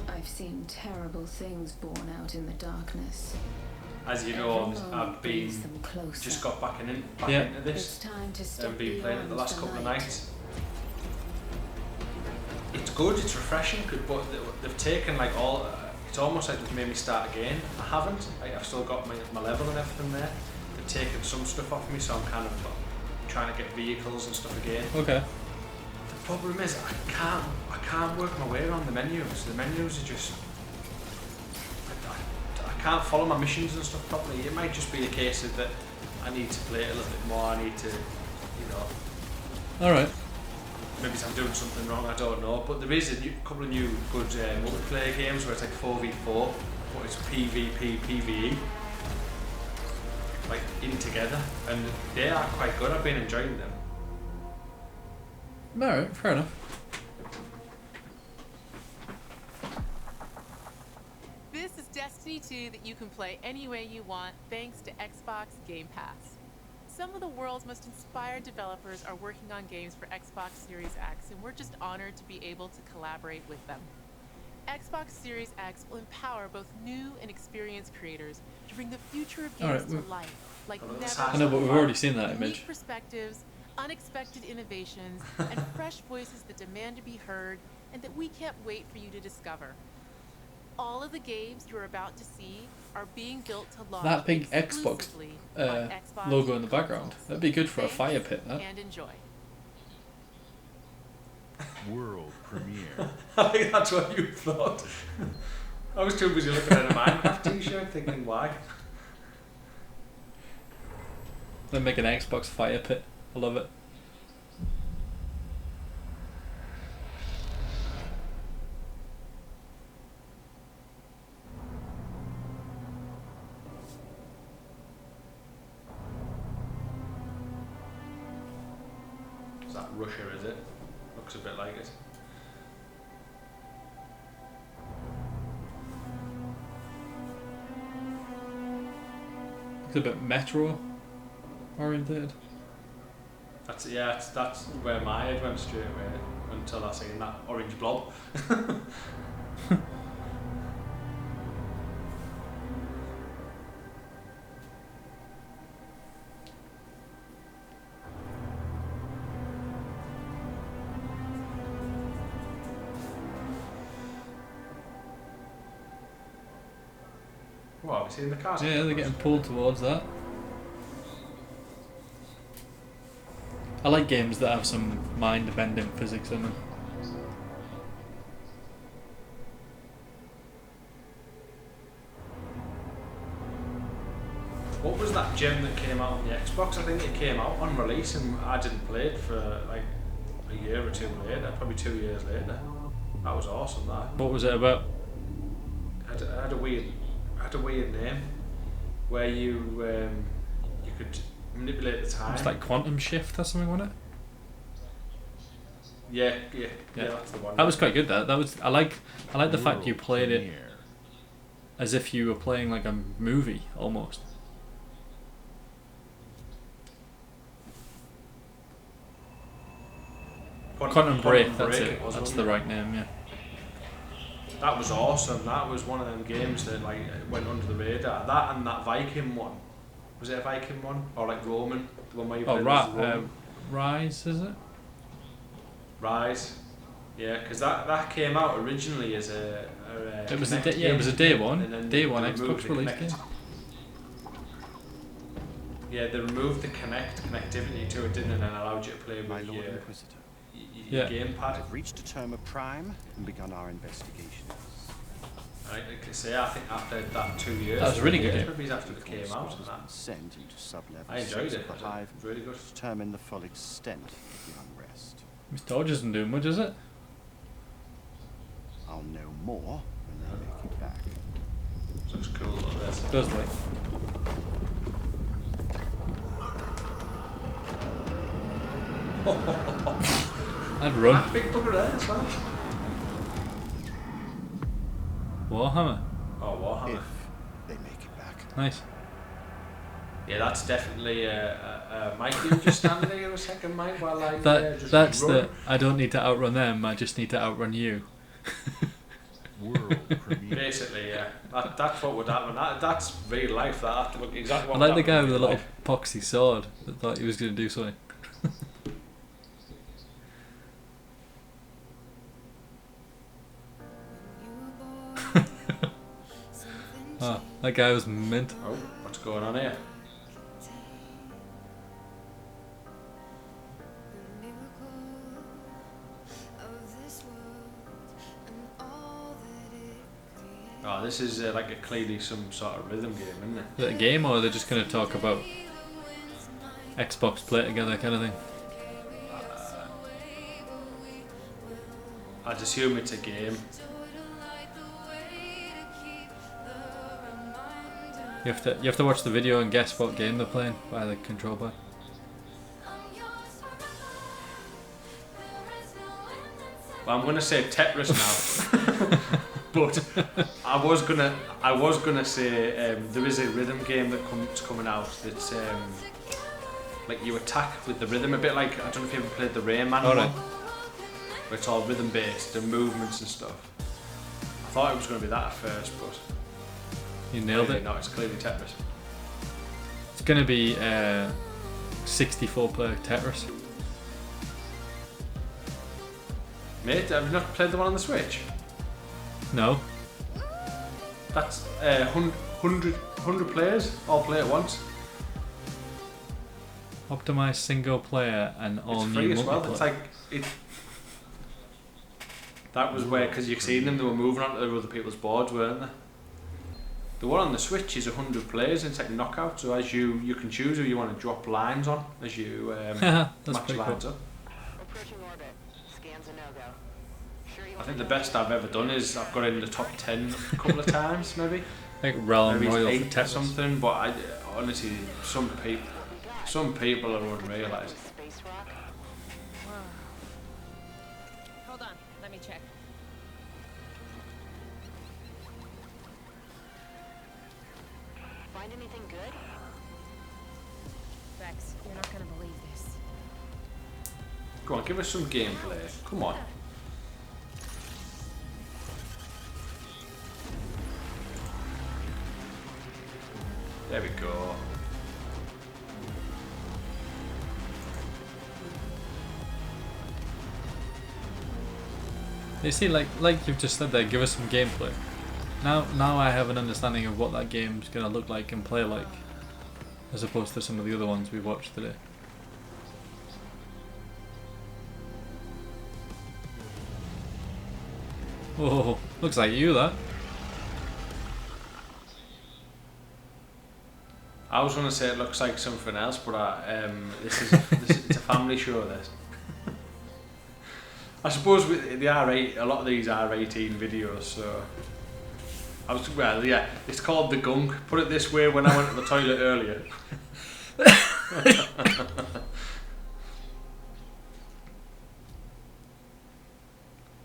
[SPEAKER 7] I've seen terrible things born out in the darkness.
[SPEAKER 1] As you know, I've been just got back into this and been playing it the last couple of nights. It's good, it's refreshing, but they've taken like all. It's almost like they've made me start again. I haven't. I've still got my level and everything there. They've taken some stuff off me, so I'm kind of trying to get vehicles and stuff again.
[SPEAKER 2] Okay.
[SPEAKER 1] The problem is I can't work my way around the menus. The menus are just. I can't follow my missions and stuff properly. It might just be a case of that I need to play it a little bit more. I need to, you know.
[SPEAKER 2] All right.
[SPEAKER 1] Maybe I'm doing something wrong. I don't know. But there is a couple of new good multiplayer games where it's like 4v4, but it's PvP, PvE, like in together, and they are quite good. I've been enjoying them.
[SPEAKER 2] All right, fair enough.
[SPEAKER 4] This is Destiny 2 that you can play any way you want thanks to Xbox Game Pass. Some of the world's most inspired developers are working on games for Xbox Series X, and we're just honored to be able to collaborate with them. Xbox Series X will empower both new and experienced creators to bring the future of games to life like never.
[SPEAKER 2] I know, but we've already seen that image.
[SPEAKER 4] Unique perspectives, unexpected innovations, and fresh voices that demand to be heard and that we can't wait for you to discover. All of the games you're about to see are being built to launch
[SPEAKER 2] That big Xbox logo in the background. That'd be good for a fire pit, that.
[SPEAKER 4] And enjoy.
[SPEAKER 16] World premiere.
[SPEAKER 1] I think that's what you thought. I was too busy looking at a Minecraft t-shirt thinking why.
[SPEAKER 2] Then make an Xbox fire pit. I love it.
[SPEAKER 1] Is that Russia, is it? Looks a bit like it.
[SPEAKER 2] It's a bit Metro oriented.
[SPEAKER 1] That's that's where my head went straight away until I seen that orange blob. What, have we seen the cars?
[SPEAKER 2] Yeah, they're getting pulled towards that. I like games that have some mind-bending physics in them.
[SPEAKER 1] What was that gem that came out on the Xbox? I think it came out on release and I didn't play it for like a year or two later, probably 2 years later. That was awesome, that.
[SPEAKER 2] What was it about?
[SPEAKER 1] It had a weird name where you could manipulate the time.
[SPEAKER 2] It's like Quantum Shift or something, wasn't it?
[SPEAKER 1] Yeah, that's the one.
[SPEAKER 2] That was quite good. That was. I like the fact you played it as if you were playing like a movie almost. Quantum Break. That's it. That's the right name. Yeah.
[SPEAKER 1] That was awesome. That was one of them games that like went under the radar. That and that Viking one. Was it a Viking one or like Roman? The one where you played as Roman?
[SPEAKER 2] Rise, is it?
[SPEAKER 1] Rise. Yeah, because that came out originally as a
[SPEAKER 2] it was it was a day one Xbox release game.
[SPEAKER 1] Yeah, they removed the connectivity to it, didn't it, and allowed you to play with your gamepad.
[SPEAKER 3] I've reached a term of prime and begun our investigations.
[SPEAKER 1] Right, like I say, I think after that 2 years,
[SPEAKER 2] that was really good.
[SPEAKER 1] Maybe after it came out, and that.
[SPEAKER 3] Sent into sub-level
[SPEAKER 1] I enjoyed it.
[SPEAKER 3] The hive
[SPEAKER 1] it was really good.
[SPEAKER 3] To determine the full extent of the unrest.
[SPEAKER 2] This dodge isn't doing much, is it?
[SPEAKER 3] I'll know more when they make it back.
[SPEAKER 1] Looks cool, like this.
[SPEAKER 2] It does like. I'd run.
[SPEAKER 1] That big bugger there as well.
[SPEAKER 2] Warhammer.
[SPEAKER 1] Oh, Warhammer.
[SPEAKER 3] If they make it back.
[SPEAKER 2] Nice.
[SPEAKER 1] Yeah, that's definitely Mike. You just stand there a second, Mike, while I just
[SPEAKER 2] that's
[SPEAKER 1] run.
[SPEAKER 2] the. I don't need to outrun them. I just need to outrun you.
[SPEAKER 16] World premiere.
[SPEAKER 1] Basically, yeah. That's what would happen. That's real life. That look exactly what.
[SPEAKER 2] I like the guy with the little poxy sword that thought he was going to do something. Oh, that guy was mint.
[SPEAKER 1] Oh, what's going on here? Oh, this is like clearly some sort of rhythm game, isn't it?
[SPEAKER 2] Is it a game, or are they just going to talk about Xbox play together kind of thing?
[SPEAKER 1] I'd assume it's a game.
[SPEAKER 2] You have to watch the video and guess what game they're playing by the control pad.
[SPEAKER 1] Well, I'm going to say Tetris now, but I was gonna say there is a rhythm game that's coming out that's like you attack with the rhythm, a bit like, I don't know if you ever played the Rayman one, where it's all rhythm based and movements and stuff. thought it was going to be that at first, but
[SPEAKER 2] you nailed it.
[SPEAKER 1] No, it's clearly Tetris.
[SPEAKER 2] It's going to be 64-player Tetris.
[SPEAKER 1] Mate, have you not played the one on the Switch?
[SPEAKER 2] No.
[SPEAKER 1] That's 100 players, all play at once.
[SPEAKER 2] Optimized single player and all
[SPEAKER 1] It's
[SPEAKER 2] new
[SPEAKER 1] free as well.
[SPEAKER 2] multiplayer.
[SPEAKER 1] It's like that was where, because you've seen them, they were moving on to other people's boards, weren't they? The one on the Switch is 100 players, and it's like knockout. So as you can choose who you want to drop lines on as you match lines
[SPEAKER 2] cool.
[SPEAKER 1] up. I think the best I've ever done is I've got in the top 10 a couple of times, maybe.
[SPEAKER 2] I think Realm
[SPEAKER 1] maybe
[SPEAKER 2] Royal
[SPEAKER 1] 8
[SPEAKER 2] for Tetris.
[SPEAKER 1] or something, but I honestly, some people are unreal. Like,
[SPEAKER 11] Hold on, let me check.
[SPEAKER 8] Find anything good?
[SPEAKER 11] Vex, you're not gonna believe this.
[SPEAKER 1] go on, give us some gameplay. Come on. There we go.
[SPEAKER 2] You see, like you've just said there, give us some gameplay. Now I have an understanding of what that game's gonna look like and play like, as opposed to some of the other ones we watched today. Whoa, looks like you, that.
[SPEAKER 1] I was going to say it looks like something else, but it's a family show. This, I suppose, they are a lot of these are 18 videos. So yeah, it's called The Gunk. Put it this way: when I went to the toilet earlier.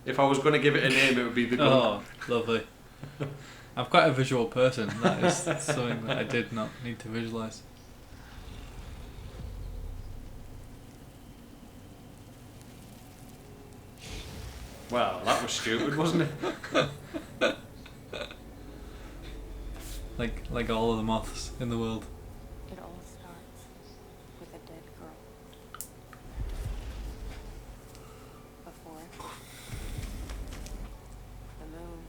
[SPEAKER 1] If I was going to give it a name, it would be The Gunk.
[SPEAKER 2] Oh, lovely. I'm quite a visual person. That is something that I did not need to visualise.
[SPEAKER 1] Well, that was stupid, wasn't it?
[SPEAKER 2] Like all of the moths in the world.
[SPEAKER 11] It all starts with a dead girl. Before it, the moon,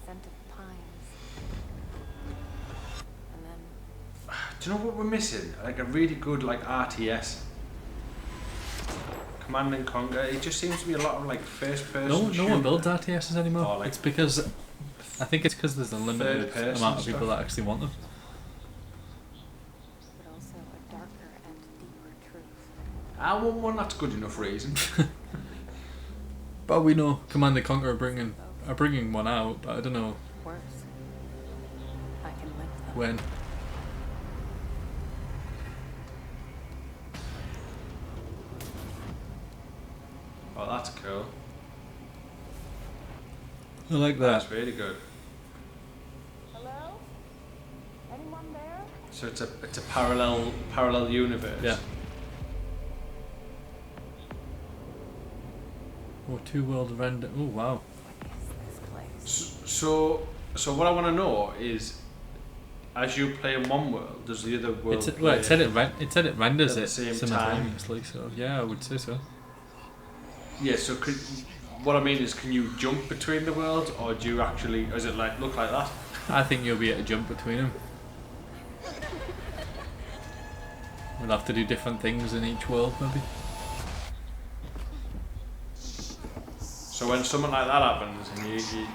[SPEAKER 11] scent of pines, and then
[SPEAKER 1] Do you know what we're missing? Like a really good RTS. Command and Conquer. It just seems to be a lot of like first person.
[SPEAKER 2] No one builds RTSs anymore.
[SPEAKER 1] Or, like,
[SPEAKER 2] it's because I think it's because there's a limited amount of people that actually want them.
[SPEAKER 11] but also a darker and deeper truth.
[SPEAKER 1] I want one that's good enough reason.
[SPEAKER 2] But we know Command and Conquer are bringing one out, but I don't know
[SPEAKER 11] Worse, I can link them.
[SPEAKER 2] when.
[SPEAKER 1] Oh, that's cool.
[SPEAKER 2] I like that.
[SPEAKER 1] That's really good.
[SPEAKER 11] Hello? Anyone there?
[SPEAKER 1] So it's a parallel universe.
[SPEAKER 2] Yeah. Or two world render. Oh wow.
[SPEAKER 1] So what I want to know is, as you play in one world, does the other world play
[SPEAKER 2] Well, it said it renders
[SPEAKER 1] at
[SPEAKER 2] it
[SPEAKER 1] the same
[SPEAKER 2] simultaneously. So yeah, I would say so.
[SPEAKER 1] Yeah. So what I mean is, can you jump between the worlds, or do you actually? Does it like look like that?
[SPEAKER 2] I think you'll be able to jump between them. We'll have to do different things in each world, maybe.
[SPEAKER 1] So when something like that happens, and you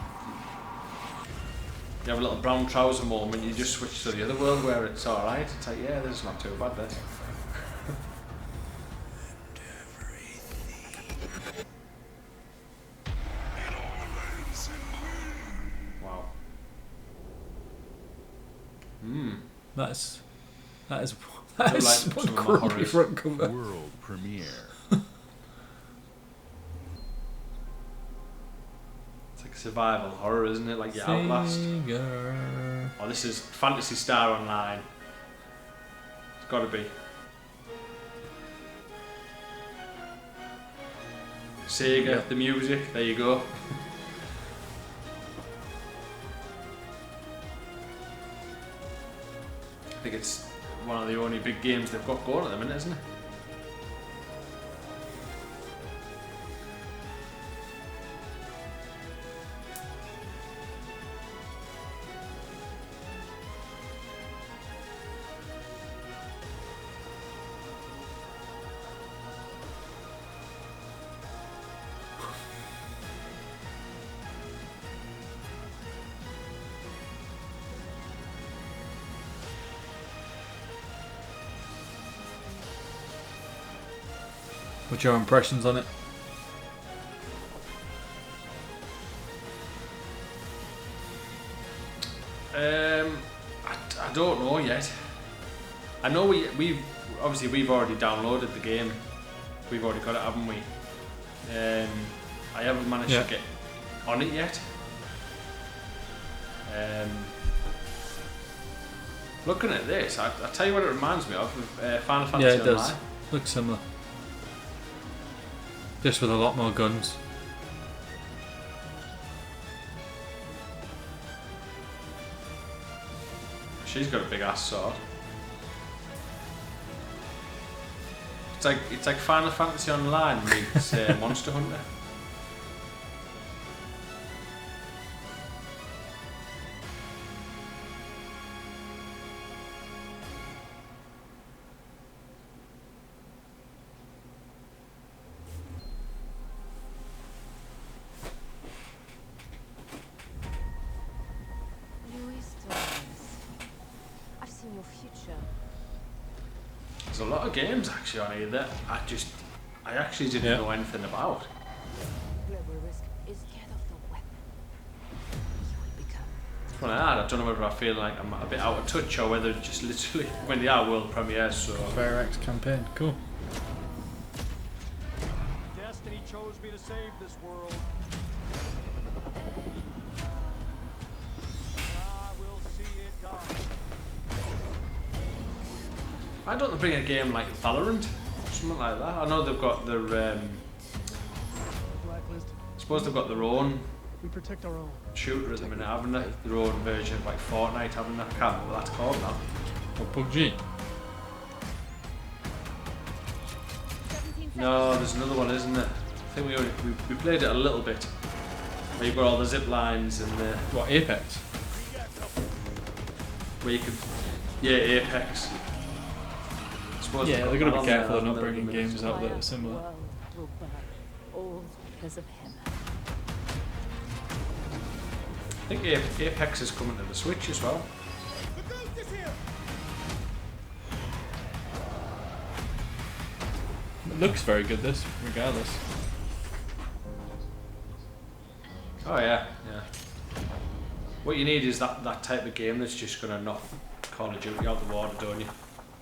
[SPEAKER 1] have a little brown trouser moment, you just switch to the other world where it's alright. It's like, yeah, this is not too bad, this. Wow.
[SPEAKER 2] That is
[SPEAKER 1] I
[SPEAKER 2] one
[SPEAKER 1] some of my
[SPEAKER 2] creepy
[SPEAKER 1] horrors.
[SPEAKER 2] front cover.
[SPEAKER 16] World premiere.
[SPEAKER 1] It's like survival horror, isn't it? Like your Outlast. Oh, this is Fantasy Star Online. It's got to be. Sega, the music. There you go. I think it's one of the only big games they've got going at the minute, isn't it?
[SPEAKER 2] What's your impressions on it?
[SPEAKER 1] I don't know yet. I know we've obviously we've already downloaded the game. We've already got it, haven't we? I haven't managed to get on it yet. Looking at this, I tell you what it reminds me of Final Fantasy
[SPEAKER 2] Yeah, it
[SPEAKER 1] Online.
[SPEAKER 2] does. Looks similar. Just with a lot more guns.
[SPEAKER 1] She's got a big ass sword. It's like Final Fantasy Online meets Monster Hunter.
[SPEAKER 11] I've seen your future.
[SPEAKER 1] There's a lot of games actually on here that I actually didn't know anything about.
[SPEAKER 11] Global risk is scared of the weapon you will become.
[SPEAKER 1] It's funny, I don't know whether I feel like I'm a bit out of touch or whether just literally when they are world premieres. So
[SPEAKER 2] Fair X campaign, cool.
[SPEAKER 9] Destiny chose me to save this world.
[SPEAKER 1] Why don't they bring a game like Valorant? Something like that. I know they've got their I suppose they've got their own
[SPEAKER 9] We protect our own
[SPEAKER 1] shooter at the minute, haven't they? Their own version of like Fortnite, haven't they? I can't remember what that's called now.
[SPEAKER 2] Or PUBG?
[SPEAKER 1] No, there's another one, isn't there? I think we played it a little bit. Where you've got all the zip lines and the...
[SPEAKER 2] What, Apex?
[SPEAKER 1] Where you can... Yeah, Apex.
[SPEAKER 2] Yeah, they're going to be careful of not bringing games out that are similar.
[SPEAKER 11] Will burn, all because of him.
[SPEAKER 1] I think Apex is coming to the Switch as well.
[SPEAKER 2] It looks very good, this, regardless.
[SPEAKER 1] Oh yeah, yeah. What you need is that type of game that's just going to knock Call of Duty out the water, don't you?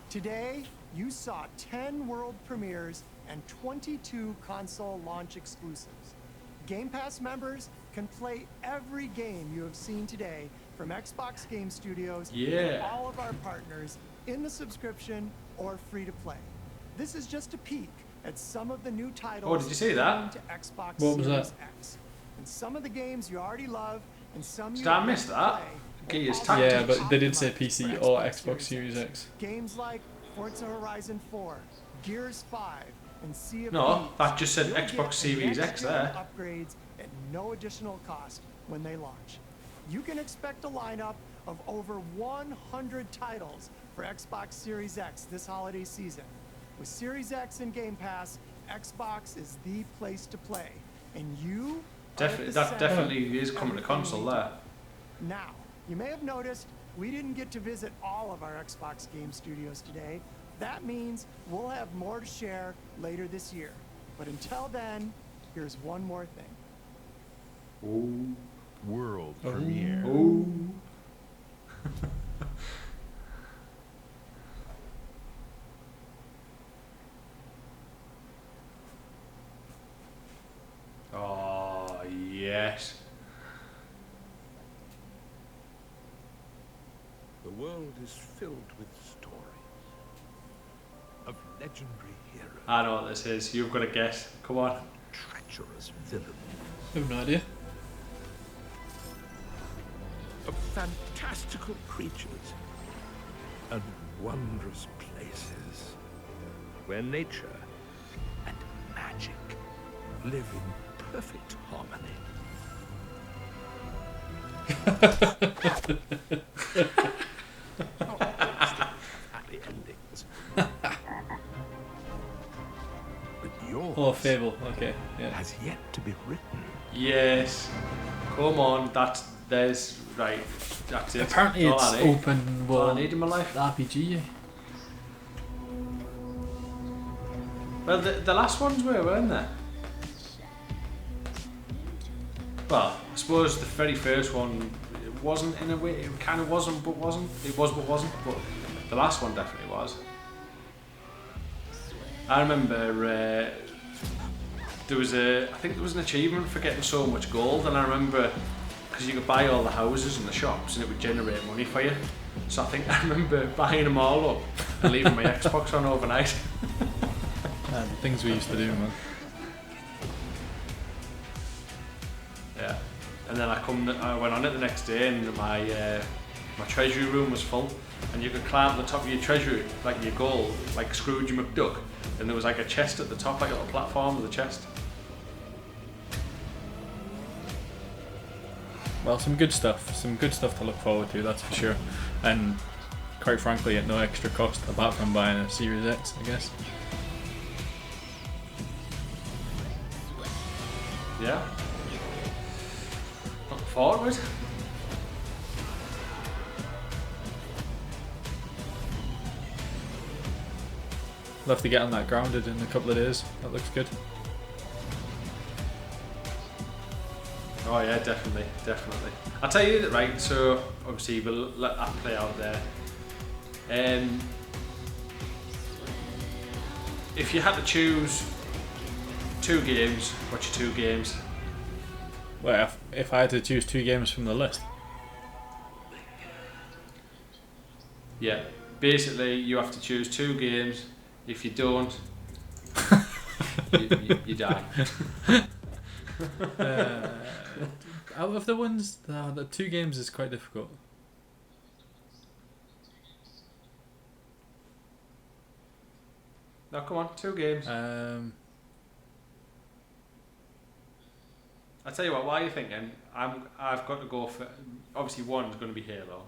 [SPEAKER 18] Today, you saw 10 world premieres and 22 console launch exclusives. Game Pass members can play every game you have seen today from Xbox Game Studios and all of our partners in the subscription or free to play. This is just a peek at some of the new titles.
[SPEAKER 1] Oh, did you see that?
[SPEAKER 18] To Xbox
[SPEAKER 2] What was
[SPEAKER 18] Series
[SPEAKER 2] that?
[SPEAKER 18] X. And some of the games you already love and some
[SPEAKER 1] Did
[SPEAKER 18] you
[SPEAKER 1] I miss that? Gears Tactics.
[SPEAKER 2] Yeah, but they did say PC or Xbox Series X.
[SPEAKER 18] Games like Forza Horizon 4, Gears 5, and Sea of
[SPEAKER 1] No,
[SPEAKER 18] Thieves.
[SPEAKER 1] that just said
[SPEAKER 18] You'll
[SPEAKER 1] Xbox
[SPEAKER 18] get
[SPEAKER 1] Series
[SPEAKER 18] the
[SPEAKER 1] X there.
[SPEAKER 18] next-gen upgrades at no additional cost when they launch. You can expect a lineup of over 100 titles for Xbox Series X this holiday season. With Series X and Game Pass, Xbox is the place to play, and you
[SPEAKER 1] Definitely is coming to console there.
[SPEAKER 18] Now, you may have noticed we didn't get to visit all of our Xbox Game Studios today. That means we'll have more to share later this year. But until then, here's one more thing.
[SPEAKER 1] Ooh.
[SPEAKER 16] World premiere.
[SPEAKER 1] Ooh. Oh, yes.
[SPEAKER 6] The world is filled with stories of legendary heroes.
[SPEAKER 1] I know what this is. You've got to guess. Come on.
[SPEAKER 6] Treacherous villains.
[SPEAKER 2] I have no idea.
[SPEAKER 6] Of fantastical creatures and wondrous places where nature and magic live in perfect harmony. Happy endings. But yours
[SPEAKER 2] Oh, Fable. Okay, yeah.
[SPEAKER 6] has yet to be written.
[SPEAKER 1] Yes. Come on, there's right. That's it.
[SPEAKER 2] Apparently
[SPEAKER 1] All
[SPEAKER 2] it's
[SPEAKER 1] I need.
[SPEAKER 2] open
[SPEAKER 1] All I
[SPEAKER 2] world
[SPEAKER 1] need in my life.
[SPEAKER 2] RPG.
[SPEAKER 1] Well, the last ones weren't they? Well, I suppose the very first one it wasn't in a way. It kind of wasn't, but wasn't. It was, but wasn't. But the last one definitely was. I remember there was I think there was an achievement for getting so much gold, and I remember because you could buy all the houses and the shops, and it would generate money for you. So I think I remember buying them all up and leaving my Xbox on overnight.
[SPEAKER 2] The things we used to do, man.
[SPEAKER 1] Yeah, and then I went on it the next day, and my treasury room was full, and you could climb to the top of your treasury, like your gold, like Scrooge McDuck, and there was like a chest at the top, like a little platform with a chest.
[SPEAKER 2] Well, some good stuff to look forward to, that's for sure. And quite frankly, at no extra cost, apart from buying a Series X, I guess.
[SPEAKER 1] Yeah. Looking forward to it.
[SPEAKER 2] We'll have to get on that Grounded in a couple of days. That looks good.
[SPEAKER 1] Oh yeah, definitely. I'll tell you that, right, so obviously we'll let that play out there. If you had to choose 2 games, what's your 2 games?
[SPEAKER 2] Well, if I had to choose 2 games from the list.
[SPEAKER 1] Yeah, basically you have to choose 2 games. If you don't, you die.
[SPEAKER 2] Out of the ones, the 2 games is quite difficult.
[SPEAKER 1] No, come on, 2 games. I'll tell you what. While you're thinking, I've got to go for. Obviously, one's going to be Halo.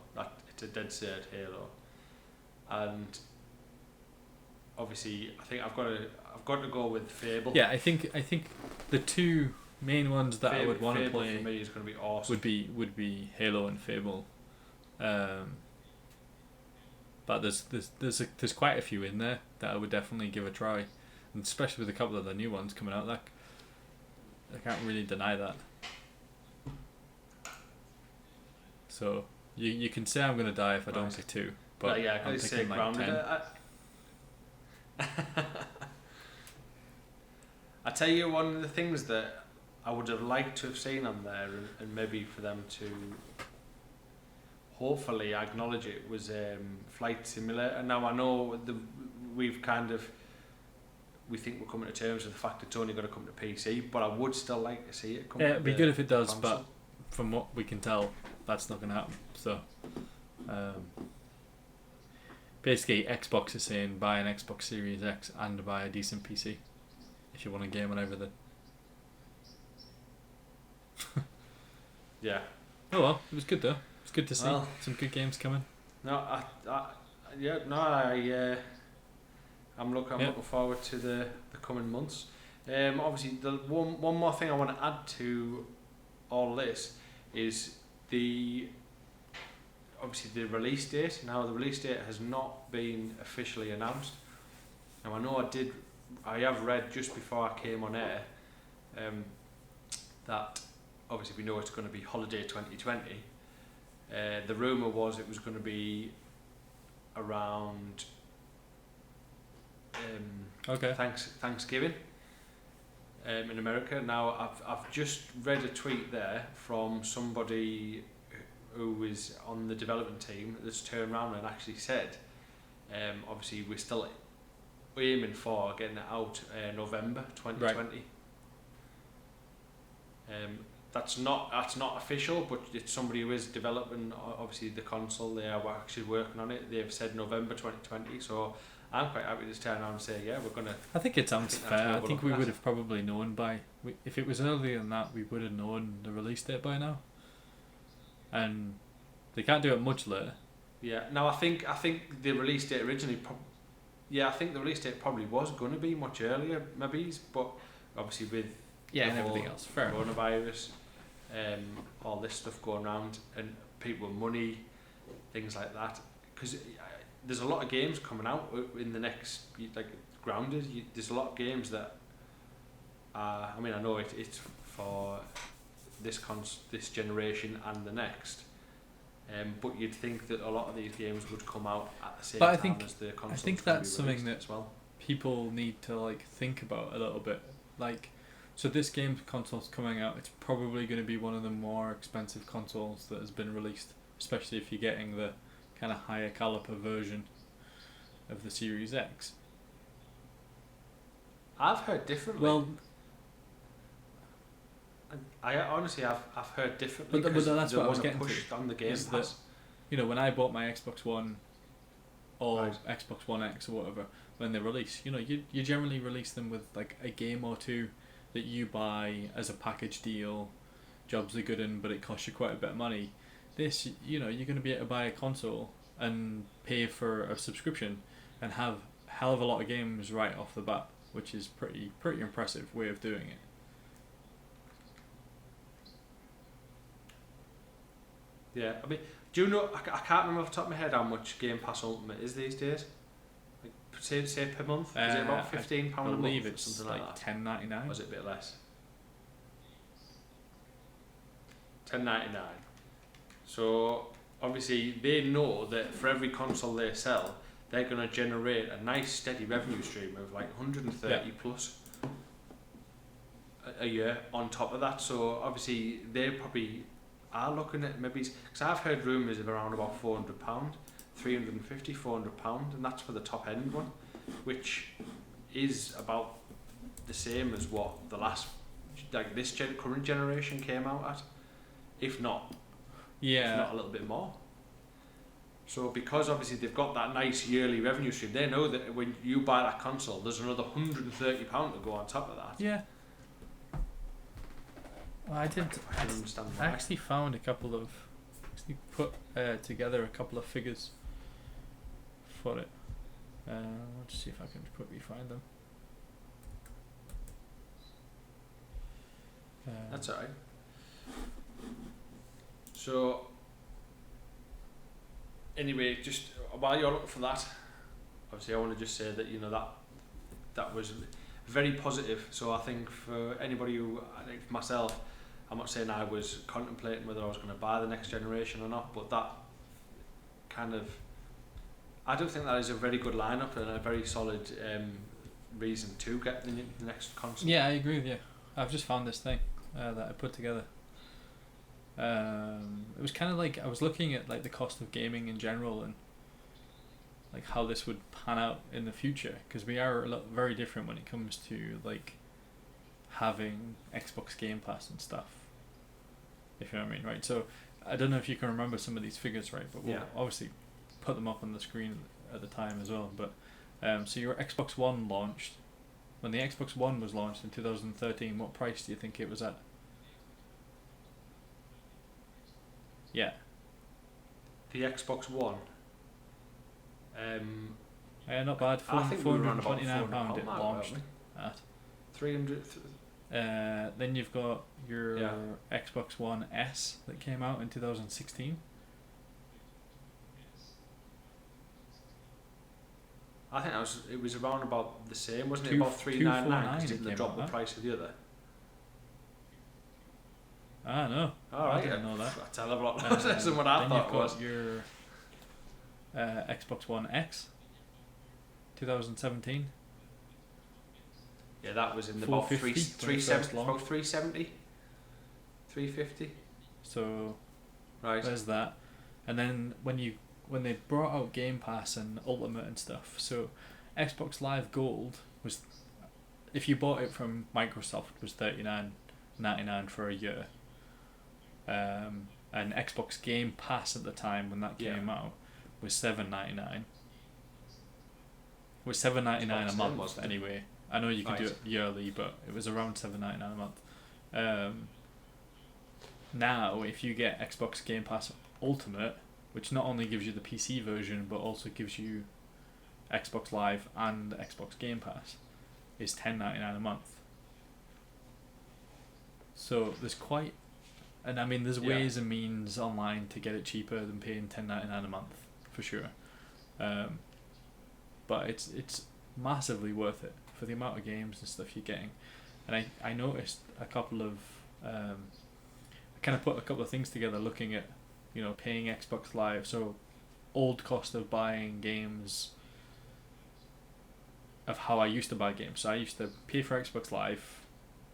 [SPEAKER 1] It's a dead cert Halo, and obviously, I think I've got to go with Fable.
[SPEAKER 2] Yeah, I think the 2 main ones that I would want to play
[SPEAKER 1] for me is going to be awesome.
[SPEAKER 2] Would be Halo and Fable. But there's quite a few in there that I would definitely give a try, and especially with a couple of the new ones coming out. Like, I can't really deny that. So you can say I'm gonna die if I don't pick 2, but
[SPEAKER 1] yeah,
[SPEAKER 2] I'm picking like 10.
[SPEAKER 1] I tell you, one of the things that I would have liked to have seen on there, and maybe for them to hopefully acknowledge it, was Flight Simulator. Now I know we think we're coming to terms with the fact it's only going to come to PC, but I would still like to see it come.
[SPEAKER 2] Yeah, it'd be good if it does,
[SPEAKER 1] console.
[SPEAKER 2] but from what we can tell, that's not going to happen. So, basically, Xbox is saying buy an Xbox Series X and buy a decent PC if you want to game on everything.
[SPEAKER 1] Yeah.
[SPEAKER 2] Oh well, it was good though. It's good to see some good games coming.
[SPEAKER 1] No, I'm looking forward to the coming months. Obviously, the one more thing I want to add to all this is the release date. Now, the release date has not been officially announced. Now, I know I have read just before I came on air that obviously we know it's going to be holiday 2020. The rumour was it was going to be around Thanksgiving in America. Now I've just read a tweet there from somebody who was on the development team that's turned around and actually said obviously we're still aiming for getting it out November 2020. that's not official, but it's somebody who is developing obviously the console. They are actually working on it. They've said November 2020, so I'm quite happy to turn around and say, yeah, we're gonna.
[SPEAKER 2] I think it sounds fair. I think we would have probably known if it was earlier than that, we would have known the release date by now. And they can't do it much later.
[SPEAKER 1] Yeah. No, I think the release date originally. I think the release date probably was going to be much earlier, maybe, but obviously with
[SPEAKER 2] and everything else, fair
[SPEAKER 1] coronavirus, all this stuff going around, and people with money, things like that. Because there's a lot of games coming out in the next, like Grounded. There's a lot of games that. I mean, I know it's for this generation and the next. But you'd think that a lot of these games would come out at the same time as the console.
[SPEAKER 2] I think that's something that people need to like think about a little bit. Like, so this game console's coming out. It's probably going to be one of the more expensive consoles that has been released, especially if you're getting the kind of higher caliber version of the Series X.
[SPEAKER 1] I've heard differently.
[SPEAKER 2] Well,
[SPEAKER 1] I honestly I've heard differently.
[SPEAKER 2] But that's what I was getting
[SPEAKER 1] to. On the Game Pass.
[SPEAKER 2] That, you know, when I bought my Xbox One or Xbox One X or whatever, when they release, you know, you generally release them with like a game or two that you buy as a package deal. Jobs are good in, but it costs you quite a bit of money. This, you know, you're going to be able to buy a console and pay for a subscription and have a hell of a lot of games right off the bat, which is pretty impressive way of doing it.
[SPEAKER 1] Yeah, I mean, do you know? I can't remember off the top of my head how much Game Pass Ultimate is these days. Like, say per month. Is it about £15 a month? I believe it's something like
[SPEAKER 2] $10.99.
[SPEAKER 1] Or is it a bit less? $10.99. So obviously they know that for every console they sell, they're going to generate a nice steady revenue stream of like 130 plus a year on top of that. So obviously they probably are looking at maybe, because I've heard rumours of around about £400, £350, £400, and that's for the top end one, which is about the same as what the last, like this current generation came out at, if not a little bit more. So because obviously they've got that nice yearly revenue stream, they know that when you buy that console, there's another £130 to go on top of that.
[SPEAKER 2] Yeah. Well, I actually found put together a couple of figures for it. Let's see if I can quickly find them.
[SPEAKER 1] That's alright. So anyway, just while you're looking for that, obviously I want to just say that, you know, that was very positive. So I think for anybody I think for myself, I'm not saying I was contemplating whether I was going to buy the next generation or not, but that kind of, I do think that is a very good lineup and a very solid reason to get the next console.
[SPEAKER 2] Yeah, I agree with you. I've just found this thing that I put together. It was kind of like I was looking at like the cost of gaming in general and like how this would pan out in the future, because we are very different when it comes to like having Xbox Game Pass and stuff, if you know what I mean, right? So I don't know if you can remember some of these figures, right, but we'll obviously put them up on the screen at the time as well. But so your Xbox One launched. When the Xbox One was launched in 2013, what price do you think it was at? Yeah.
[SPEAKER 1] The Xbox One.
[SPEAKER 2] Not bad.
[SPEAKER 1] I think we were around about
[SPEAKER 2] £429 it launched at.
[SPEAKER 1] 300.
[SPEAKER 2] Then you've got your Xbox One S that came out in 2016.
[SPEAKER 1] I think it was around about the same, wasn't it? About $399 because didn't they drop the price of the other?
[SPEAKER 2] Ah, no.
[SPEAKER 1] Alright,
[SPEAKER 2] I didn't know that.
[SPEAKER 1] That's a hell of a lot less than what I thought it was.
[SPEAKER 2] Then you've got your Xbox One X 2017.
[SPEAKER 1] Yeah, that was in the about 370, about 370, 350.
[SPEAKER 2] So
[SPEAKER 1] right,
[SPEAKER 2] there's that. And then when they brought out Game Pass and Ultimate and stuff, so Xbox Live Gold was, if you bought it from Microsoft, was $39.99 for a year, and Xbox Game Pass at the time when that came out was $7.99. Was $7.99 a month anyway. I know you could do it yearly, but it was around $7.99 a month. Now, if you get Xbox Game Pass Ultimate, which not only gives you the PC version but also gives you Xbox Live and Xbox Game Pass, is $10.99 a month. So there's quite, and I mean there's ways and means online to get it cheaper than paying $10.99 a month for sure, but it's massively worth it for the amount of games and stuff you're getting. And I noticed a couple of I kind of put a couple of things together looking at, you know, paying Xbox Live. So old cost of buying games, of how I used to buy games. So I used to pay for Xbox Live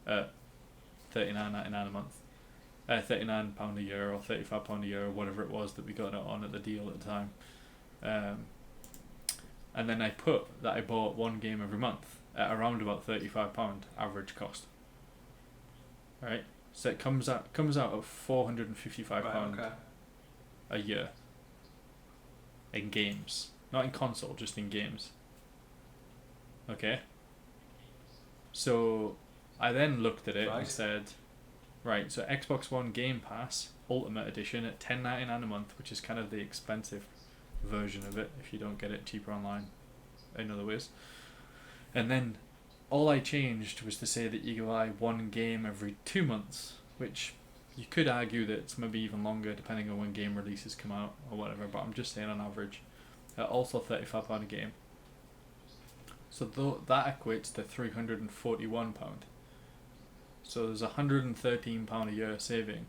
[SPEAKER 2] at $39.99 a month, £39 a year or £35 a year or whatever it was that we got it on at the deal at the time. And then I put that I bought one game every month at around about £35 average cost. Right, so it comes out at £455 a year in games, not in console, just in games. Okay. So I then looked at it and said, right, so Xbox One Game Pass Ultimate Edition at $10.99 a month, which is kind of the expensive version of it if you don't get it cheaper online in other ways. And then all I changed was to say that you can buy one game every 2 months, which you could argue that it's maybe even longer depending on when game releases come out or whatever, but I'm just saying on average. Also £35 a game. So that equates to £341. So there's £113 a year saving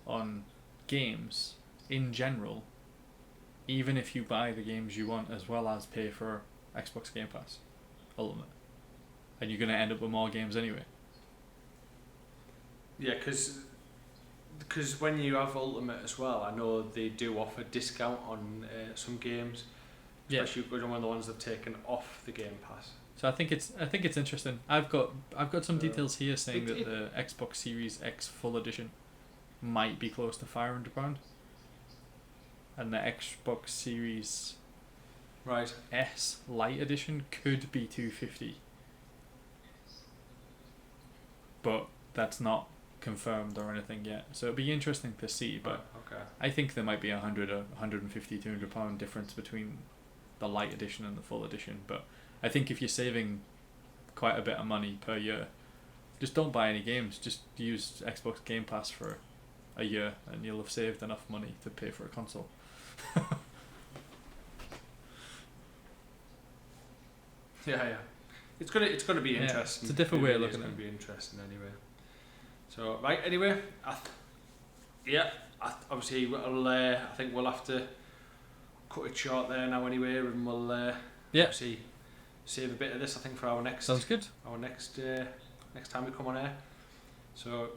[SPEAKER 2] on games in general, even if you buy the games you want as well as pay for Xbox Game Pass Ultimate. And you're going to end up with more games anyway.
[SPEAKER 1] Yeah, because when you have Ultimate as well, I know they do offer discount on some games. Especially one of the ones they've taken off the Game Pass.
[SPEAKER 2] So I think it's interesting. I've got some details here saying that the Xbox Series X Full Edition might be close to £500, and the Xbox Series S Lite Edition could be $250. But that's not confirmed or anything yet. So it'd be interesting to see. But I think there might be £100 or £150, £200 difference between the Lite Edition and the Full Edition. But I think if you're saving quite a bit of money per year, just don't buy any games. Just use Xbox Game Pass for a year and you'll have saved enough money to pay for a console.
[SPEAKER 1] Yeah. It's gonna be interesting.
[SPEAKER 2] It's a different way of looking at it.
[SPEAKER 1] It's gonna be interesting anyway. So anyway, obviously I think we'll have to cut it short there now anyway, and we'll obviously save a bit of this I think for our next.
[SPEAKER 2] Sounds good.
[SPEAKER 1] Our next time we come on air. So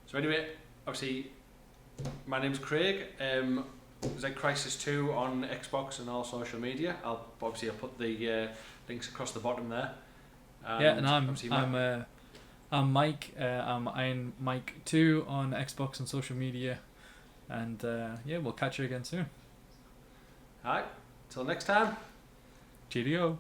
[SPEAKER 1] So anyway, obviously, my name's Craig. There's like Crisis 2 on Xbox and all social media. I'll put the links across the bottom there.
[SPEAKER 2] And I'm Mike. I'm Iron Mike 2 on Xbox and social media, and we'll catch you again soon.
[SPEAKER 1] Alright, till next time.
[SPEAKER 2] Cheerio.